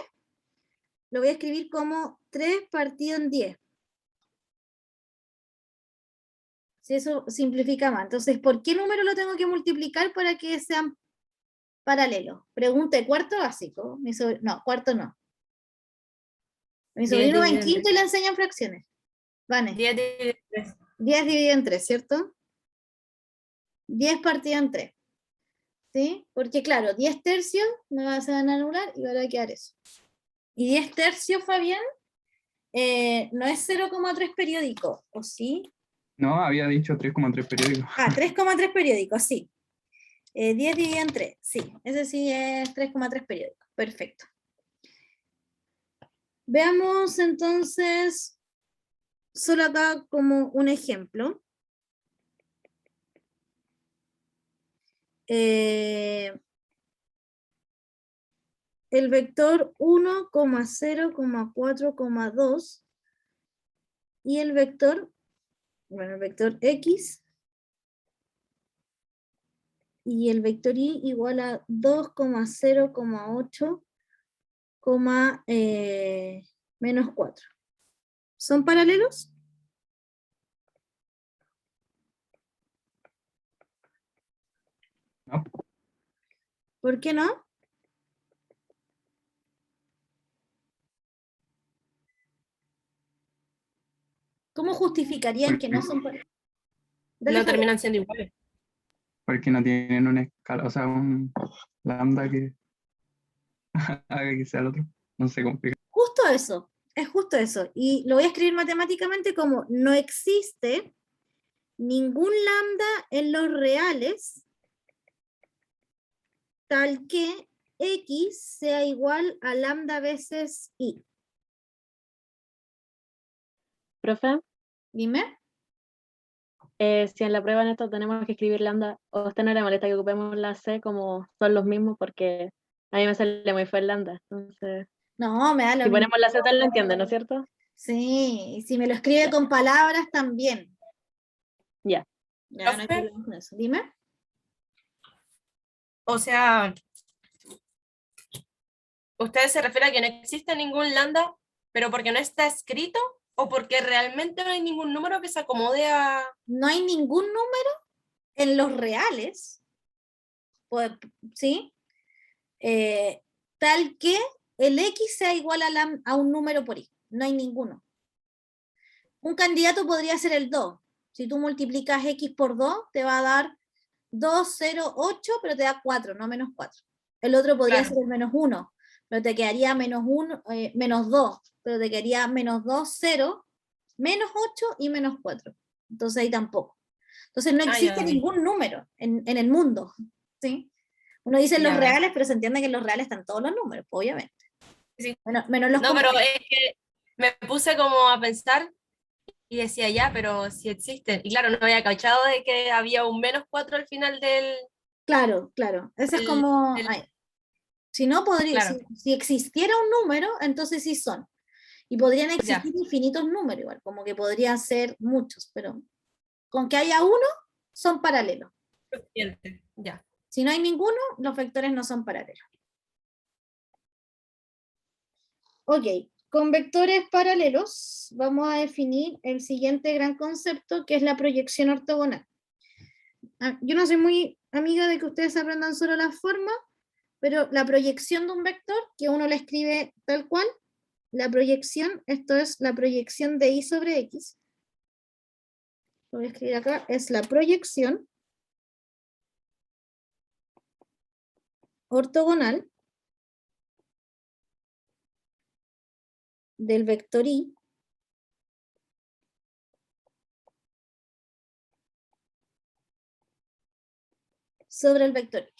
A: lo voy a escribir como 3 partido en 10. Si eso simplifica más. Entonces, ¿por qué número lo tengo que multiplicar para que sean paralelos? Pregunta de cuarto básico. No, cuarto no. Mi
D: 10
A: sobrino va en
D: dividido en
A: quinto y le enseñan fracciones. Vane.
D: 10 dividido en 3.
A: 10 dividido en 3, ¿cierto? 10 partido en 3. ¿Sí? Porque claro, 10 tercios me van a anular y va a quedar eso. Y 10 tercios, Fabián, No es 0,3 periódico, ¿o sí?
C: No, había dicho 3,3 periódicos.
A: Ah, 3,3 periódicos, sí. 10 dividido en 3, sí. Ese sí es 3,3 periódicos. Perfecto. Veamos entonces, solo acá como un ejemplo. El vector 1,0,4,2 y el vector x y el vector y igual a 2,0,8, menos 4. ¿Son paralelos?
C: No.
A: ¿Por qué no? ¿Cómo justificarían que no son paralelos? Dale,
D: No
A: Javier.
D: terminan siendo iguales.
C: Porque no tienen una escala, o sea, un lambda que haga que sea el otro. No sé cómo explicar.
A: Justo eso, es justo eso. Y lo voy a escribir matemáticamente como no existe ningún lambda en los reales tal que x sea igual a lambda veces y.
E: Profe,
A: Dime.
E: si en la prueba en esto tenemos que escribir lambda, ¿o usted no le molesta que ocupemos la C como son los mismos? Porque a mí me sale muy feo el lambda. Entonces,
A: No, me da lo
E: si
A: mismo.
E: ponemos la Z lo entiende, ¿no es cierto?
A: Sí, y si me lo escribe
E: Ya.
A: con palabras también.
E: Ya.
A: Ya, no hay
D: Profe.
A: problema con eso. Dime.
D: O sea, ¿usted se refiere a que no existe ningún lambda, pero porque no está escrito o porque realmente no hay ningún número que se acomode a...
A: No hay ningún número en los reales, pues, ¿sí? Tal que el x sea igual a un número por y. No hay ninguno. Un candidato podría ser el 2. Si tú multiplicas x por 2, te va a dar 2, 0, 8, pero te da 4, no menos 4. El otro podría
D: Claro.
A: ser el menos 1, pero te quedaría menos 1, menos 2, pero te quedaría menos 2, 0, menos 8 y menos 4. Entonces ahí tampoco. Entonces no existe
D: ya,
A: ningún número en el mundo, ¿sí? Uno dice los
D: ya.
A: reales, pero se entiende que en los reales están todos los números, obviamente.
D: Sí.
A: Menos los
D: No, pero
A: complejos.
D: es que me puse como a pensar y decía ya, pero si existen. Y claro, no había cachado de que había un menos 4 al final del...
A: Claro, claro. Ese es como...
D: del-
A: ay, si no podría,
D: claro,
A: si existiera un número, entonces sí son. Y podrían
D: ya,
A: existir infinitos números igual, como que podrían ser muchos, pero con que haya uno, son paralelos.
D: suficiente, ya.
A: Si no hay ninguno, los vectores no son paralelos. Ok, con vectores paralelos vamos a definir el siguiente gran concepto, que es la proyección ortogonal. Yo no soy muy amiga de que ustedes aprendan solo las formas, pero la proyección de un vector, que uno le escribe tal cual, la proyección, esto es la proyección de y sobre x. Lo voy a escribir acá, es la proyección ortogonal del vector y sobre el vector x.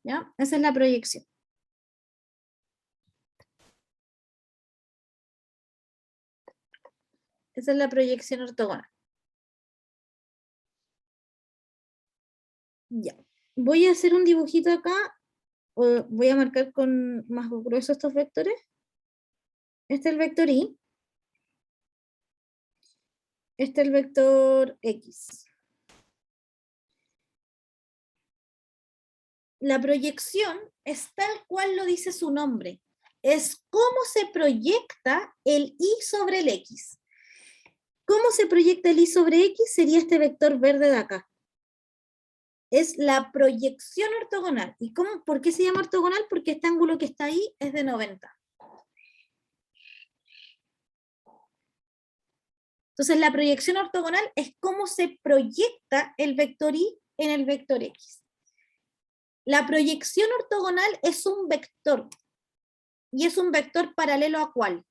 A: ¿Ya? Esa es la proyección. Esa es la proyección ortogonal. Ya. Voy a hacer un dibujito acá. Voy a marcar con más grueso estos vectores. Este es el vector y. Este es el vector x. La proyección es tal cual lo dice su nombre. Es cómo se proyecta el y sobre el x. ¿Cómo se proyecta el y sobre x? Sería este vector verde de acá. Es la proyección ortogonal. ¿Y por qué se llama ortogonal? Porque este ángulo que está ahí es de 90. Entonces la proyección ortogonal es cómo se proyecta el vector y en el vector x. La proyección ortogonal es un vector. ¿Y es un vector paralelo a cuál?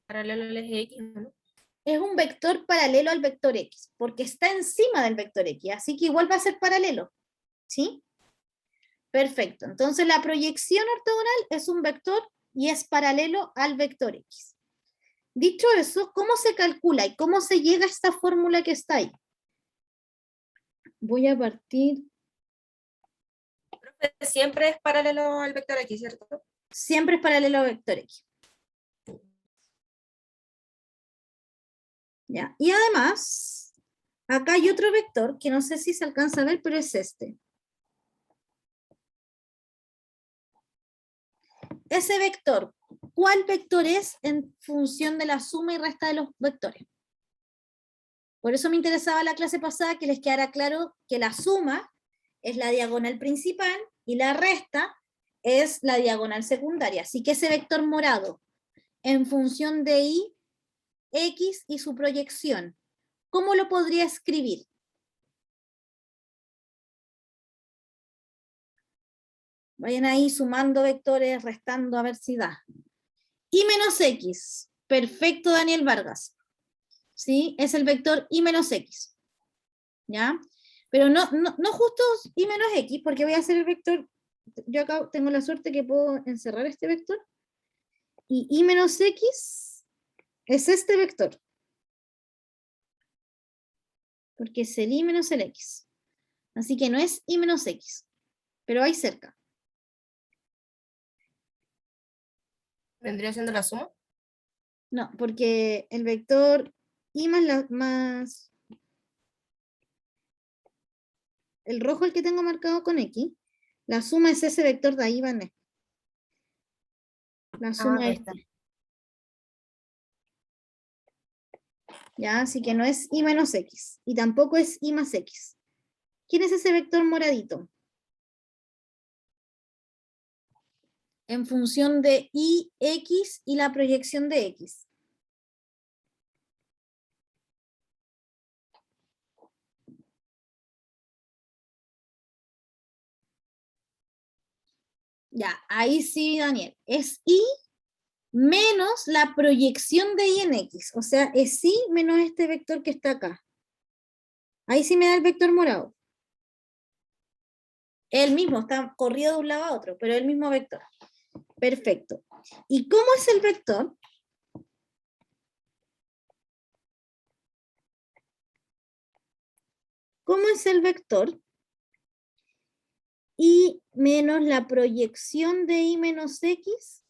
D: Paralelo al eje X, ¿no?
A: Es un vector paralelo al vector X, porque está encima del vector X, así que igual va a ser paralelo, ¿sí? Perfecto, entonces la proyección ortogonal es un vector y es paralelo al vector X. Dicho eso, ¿cómo se calcula y cómo se llega a esta fórmula que está ahí? Voy a partir,
D: Profe, siempre es paralelo al vector X, ¿cierto?
A: siempre es paralelo al vector X. ¿Ya? Y además, acá hay otro vector que no sé si se alcanza a ver, pero es este. Ese vector, ¿cuál vector es en función de la suma y resta de los vectores? Por eso me interesaba la clase pasada que les quedara claro que la suma es la diagonal principal y la resta es la diagonal secundaria. Así que ese vector morado, en función de y, x y su proyección, ¿cómo lo podría escribir? Vayan ahí sumando vectores, restando, a ver si da. Y menos x. Perfecto, Daniel Vargas. ¿Sí? Es el vector y menos x. ¿Ya? Pero no justo y menos x, porque voy a hacer el vector. Yo acá tengo la suerte que puedo encerrar este vector. Y menos x es este vector. Porque es el y menos el x. Así que no es y menos x. Pero ahí cerca.
D: ¿Vendría siendo la suma?
A: No, porque el vector y más el rojo, el que tengo marcado con X, la suma es ese vector de ahí, ¿vale? La suma
D: ahí
A: es
D: está.
A: ya, así que no es y menos X, y tampoco es y más X. ¿Quién es ese vector moradito? En función de y, X y la proyección de X. Ya, ahí sí, Daniel. Es y menos la proyección de y en X. O sea, es y menos este vector que está acá. Ahí sí me da el vector morado. Él mismo, está corrido de un lado a otro, pero el mismo vector. Perfecto. ¿Y cómo es el vector? ¿Cómo es el vector? Y menos la proyección de y menos x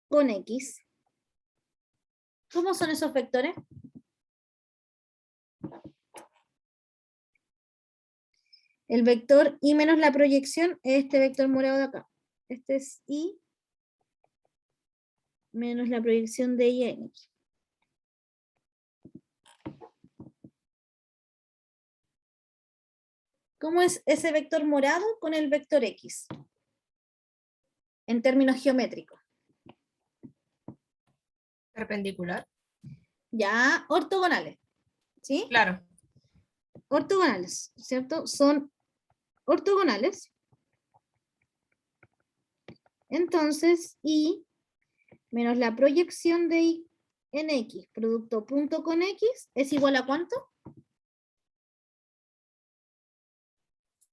A: con x. ¿Cómo son esos vectores? El vector y menos la proyección es este vector morado de acá. Este es y menos la proyección de y en x. ¿Cómo es ese vector morado con el vector x? En términos geométricos.
D: Perpendicular.
A: Ya, ortogonales. ¿Sí?
D: Claro.
A: Ortogonales, ¿cierto? Son ortogonales. Entonces, y menos la proyección de y en x, producto punto con x, ¿es igual a cuánto?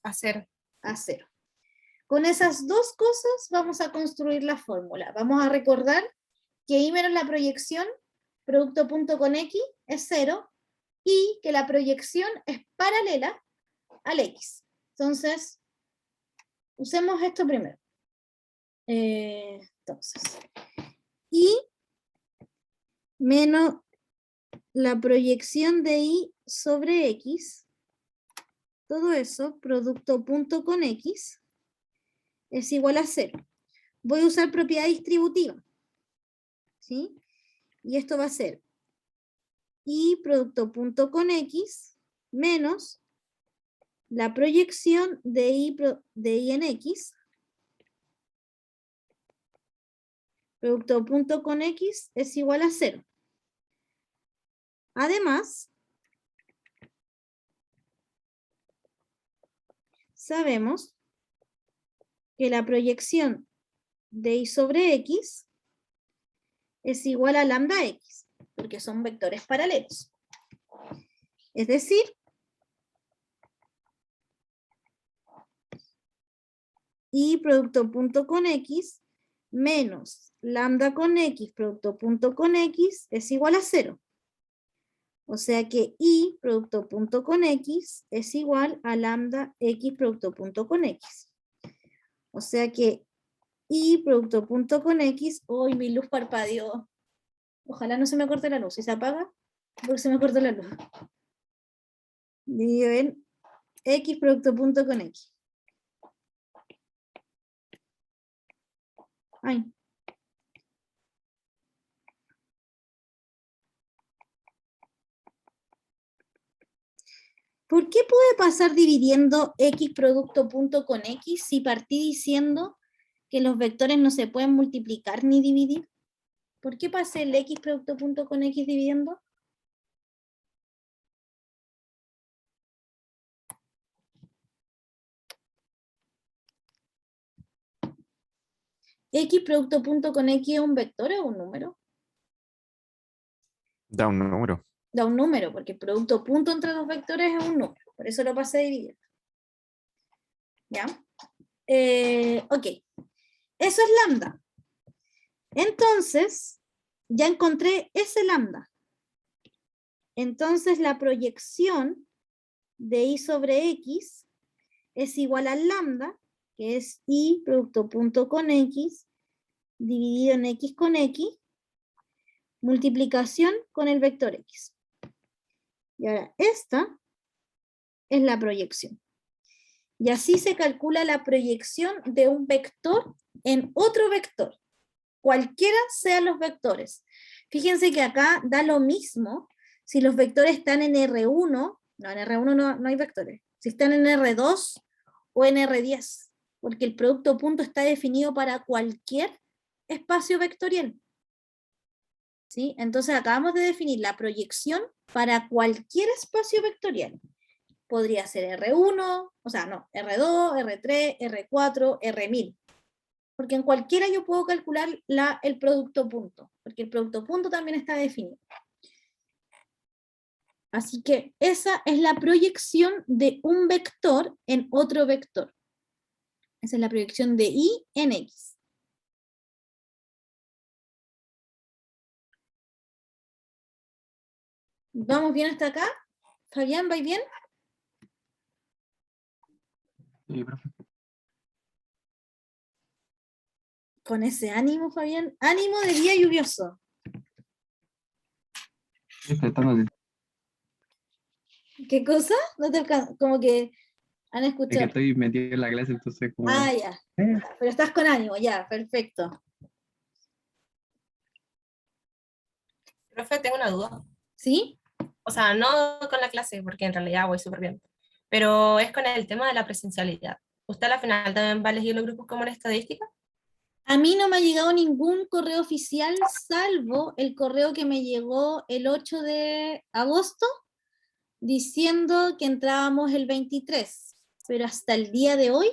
D: A 0.
A: A 0. Con esas dos cosas vamos a construir la fórmula. Vamos a recordar que y menos la proyección, producto punto con x, es 0, y que la proyección es paralela al x. Entonces, usemos esto primero. Entonces, y menos la proyección de y sobre x, todo eso, producto punto con x, es igual a 0. Voy a usar propiedad distributiva, ¿sí? Y esto va a ser y producto punto con x menos la proyección de y en x, producto punto con x es igual a 0. Además, sabemos que la proyección de y sobre x es igual a lambda x, porque son vectores paralelos. Es decir, y producto punto con x menos lambda con x producto punto con x es igual a 0. O sea que y producto punto con x es igual a lambda x producto punto con x. O sea que y producto punto con x, hoy mi luz parpadeó. Ojalá no se me corte la luz. Si se apaga, porque se me corta la luz. Dividido en x producto punto con x. Ay. ¿Por qué puede pasar dividiendo x producto punto con x si partí diciendo que los vectores no se pueden multiplicar ni dividir? ¿Por qué pasé el x producto punto con x dividiendo? ¿X producto punto con x es un vector o un número?
G: Da un número.
A: Da un número, porque el producto punto entre dos vectores es un número. Por eso lo pasé a dividir. ¿Ya? Ok. Eso es lambda. Entonces, ya encontré ese lambda. Entonces, la proyección de y sobre x es igual al lambda, que es y producto punto con x, dividido en x con x, multiplicación con el vector x. Y ahora, esta es la proyección. Y así se calcula la proyección de un vector en otro vector, cualquiera sean los vectores. Fíjense que acá da lo mismo si los vectores están en R1, no, en R1 no hay vectores, si están en R2 o en R10, porque el producto punto está definido para cualquier espacio vectorial. ¿Sí? Entonces acabamos de definir la proyección para cualquier espacio vectorial. Podría ser R1, o sea, no, R2, R3, R4, R1000. Porque en cualquiera yo puedo calcular el producto punto, porque el producto punto también está definido. Así que esa es la proyección de un vector en otro vector. Esa es la proyección de y en x. ¿Vamos bien hasta acá? Fabián, ¿vais bien?
C: Sí, profe.
A: Con ese ánimo, Fabián. Ánimo de día lluvioso.
C: Estoy prestando
A: ¿Qué cosa? No te alcanzo. Como que han
C: Es que
A: escuchado.
C: estoy metido en la clase, entonces como...
A: Ah, ya. Pero estás con ánimo, ya, perfecto.
D: Profe, tengo una duda.
A: ¿Sí?
D: O sea, no con la clase, porque en realidad voy súper bien, pero es con el tema de la presencialidad. ¿Usted al final también va a elegir los grupos como en estadística?
A: A mí no me ha llegado ningún correo oficial, salvo el correo que me llegó el 8 de agosto, diciendo que entrábamos el 23. Pero hasta el día de hoy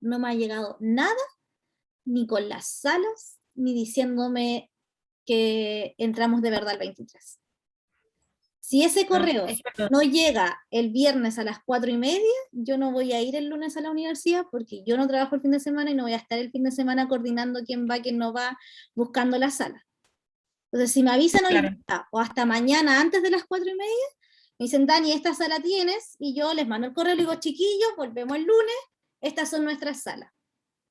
A: no me ha llegado nada, ni con las salas, ni diciéndome que entramos de verdad el 23. Si ese correo
D: Es que-
A: no llega el viernes a las 4:30, yo no voy a ir el lunes a la universidad porque yo no trabajo el fin de semana y no voy a estar el fin de semana coordinando quién va, quién no va, buscando la sala. Entonces, si me avisan hoy
D: Claro.
A: día o hasta mañana antes de las 4:30, me dicen, Dani, esta sala tienes, y yo les mando el correo y digo, chiquillos, volvemos el lunes, estas son nuestras salas.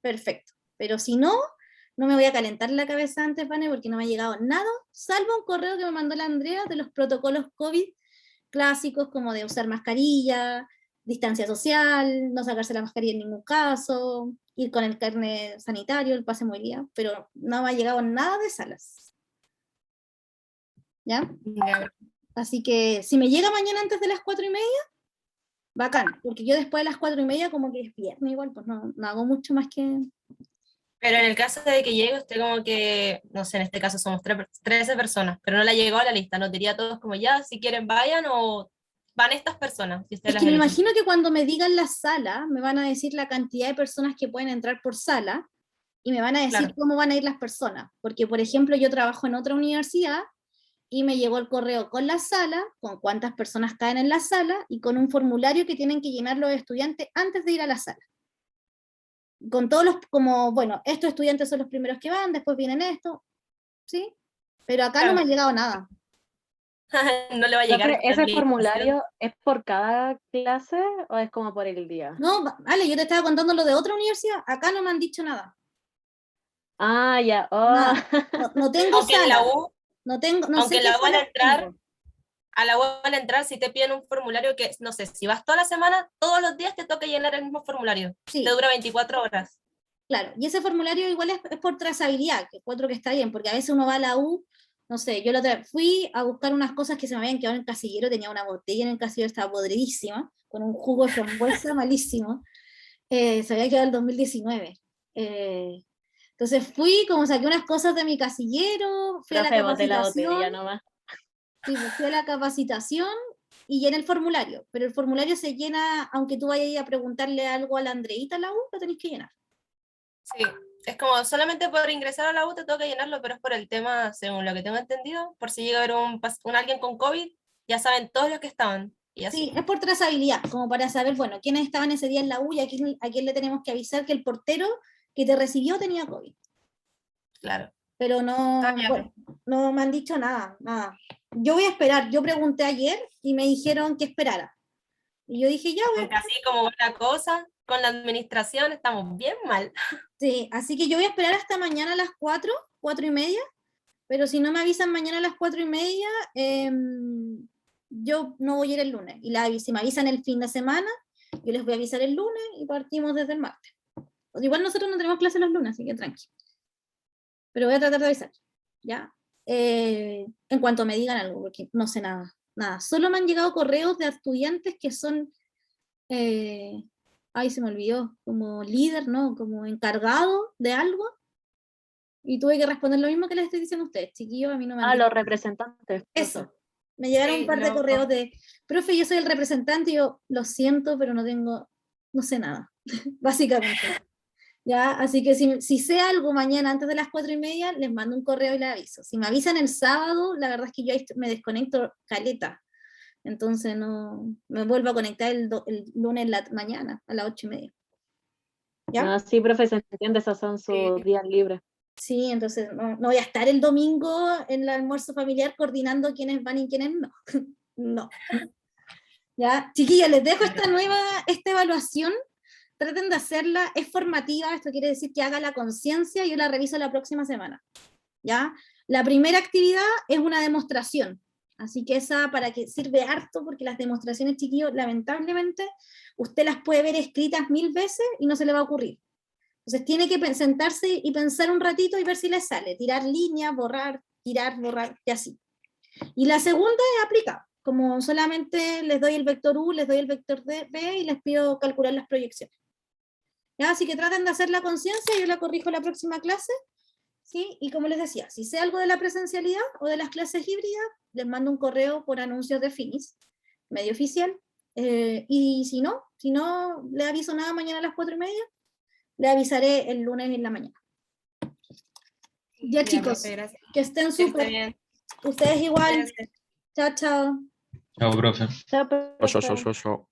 A: Perfecto. Pero si no, no me voy a calentar la cabeza antes, Vane, porque no me ha llegado nada, salvo un correo que me mandó la Andrea de los protocolos COVID clásicos, como de usar mascarilla, distancia social, no sacarse la mascarilla en ningún caso, ir con el carnet sanitario, el pase movilidad, pero no me ha llegado nada de salas. ¿Ya?
D: Ya,
A: Así que si me llega mañana antes de las 4:30, bacán, porque yo después de las 4:30 como que es viernes igual, pues no hago mucho más que...
D: pero en el caso de que llegue usted como que, no sé, en este caso somos 13 personas, pero no la llegó a la lista, ¿nos diría a todos como ya, si quieren vayan o van estas personas? Si usted
A: Es
D: las
A: que me
D: elige?
A: imagino que cuando me digan la sala, me van a decir la cantidad de personas que pueden entrar por sala, y me van a decir
D: Claro.
A: cómo van a ir las personas. Porque, por ejemplo, yo trabajo en otra universidad y me llegó el correo con la sala, con cuántas personas caen en la sala y con un formulario que tienen que llenar los estudiantes antes de ir a la sala. Con todos los, como, bueno, estos estudiantes son los primeros que van, después vienen estos, ¿sí? Pero acá no me ha llegado nada.
D: No le va a llegar.
E: Profe,
D: la
E: ¿ese
D: administración.
E: formulario es por cada clase o es como por el día?
A: No, vale, yo te estaba contando lo de otra universidad, acá no me han dicho nada.
E: Ah, ya. Oh.
A: Nada. No tengo
D: Aunque en la
A: sala,
D: U,
A: no tengo, no
D: aunque
A: sé
D: la
A: qué
D: U al
A: sala
D: entrar,
A: tengo.
D: a la U al entrar, si te piden un formulario que, no sé, si vas toda la semana, todos los días te toca llenar el mismo formulario.
A: Sí.
D: Te dura 24 horas.
A: Claro, y ese formulario igual es por trazabilidad, que encuentro que está bien, porque a veces uno va a la U, no sé, yo la otra vez fui a buscar unas cosas que se me habían quedado en el casillero, tenía una botella en el casillero, estaba podridísima, con un jugo de frambuesa malísimo, se había quedado el 2019. Entonces fui, como saqué unas cosas de mi casillero, fui a la
E: Profe, boté la botella
A: capacitación,
E: nomás.
A: sí, pues, fui a la capacitación y llené el formulario, pero el formulario se llena, aunque tú vayas a preguntarle algo a la Andreita a la U, lo tenés que llenar.
D: Sí, es como solamente por ingresar a la U te toca llenarlo, pero es por el tema, según lo que tengo entendido, por si llega a haber un alguien con COVID, ya saben todos los que estaban. Y así.
A: Sí, es por trazabilidad, como para saber, bueno, quiénes estaban ese día en la U y a quién le tenemos que avisar que el portero que te recibió tenía COVID.
D: Claro.
A: Pero no,
D: Está bien.
A: bueno, no me han dicho nada, nada. Yo voy a esperar, yo pregunté ayer y me dijeron que esperara. Y yo dije, ya voy a
D: Porque así como va la cosa, con la administración estamos bien mal.
A: Sí, así que yo voy a esperar hasta mañana a las 4, 4:30, pero si no me avisan mañana a las 4:30, yo no voy a ir el lunes. Y si me avisan el fin de semana, yo les voy a avisar el lunes y partimos desde el martes. Pues igual nosotros no tenemos clase los lunes, así que tranqui. Pero voy a tratar de avisar, ¿ya? En cuanto me digan algo, porque no sé nada, nada. Solo me han llegado correos de estudiantes que son... ay, se me olvidó, como líder, ¿no? Como encargado de algo, y tuve que responder lo mismo que les estoy diciendo a ustedes, chiquillos, a mí no me han
E: Ah,
A: dicho
E: los representantes. profe.
A: eso. Me llegaron
D: Sí,
A: un par de
D: no.
A: correos de, profe, yo soy el representante, y yo, lo siento, pero no sé nada, básicamente. ¿Ya? Así que si sé algo mañana antes de las 4:30, les mando un correo y les aviso. Si me avisan el sábado, la verdad es que yo ahí me desconecto caleta. Entonces no me vuelvo a conectar el lunes en la mañana, a las 8:30. ¿Ya?
E: Ah, sí, profe, se entiende, esos son sus
D: Sí.
E: días libres.
A: Sí, entonces no voy a estar el domingo en el almuerzo familiar coordinando quiénes van y quiénes no. No. Ya, chiquillos, les dejo esta evaluación. Traten de hacerla, es formativa, esto quiere decir que haga la conciencia, yo la reviso la próxima semana. ¿Ya? La primera actividad es una demostración, así que esa para que sirve harto, porque las demostraciones, chiquillos, lamentablemente, usted las puede ver escritas 1000 veces y no se le va a ocurrir. Entonces tiene que sentarse y pensar un ratito y ver si le sale, tirar líneas, borrar, tirar, borrar, y así. Y la segunda es aplicar, como solamente les doy el vector U, les doy el vector B y les pido calcular las proyecciones. ¿Ya? Así que traten de hacer la conciencia, yo la corrijo la próxima clase, ¿sí? Y como les decía, si sé algo de la presencialidad o de las clases híbridas, les mando un correo por anuncios de Finis, medio oficial, y si no, le aviso nada mañana a las 4:30, le avisaré el lunes en la mañana. Ya, chicos,
D: profe, gracias.
A: que estén
D: Que esté
A: súper.
D: bien.
A: Ustedes igual.
D: Cuídense.
A: Chao, chao.
B: Chao, profe.
E: Chao, profe.
F: Yo.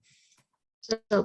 A: Chao,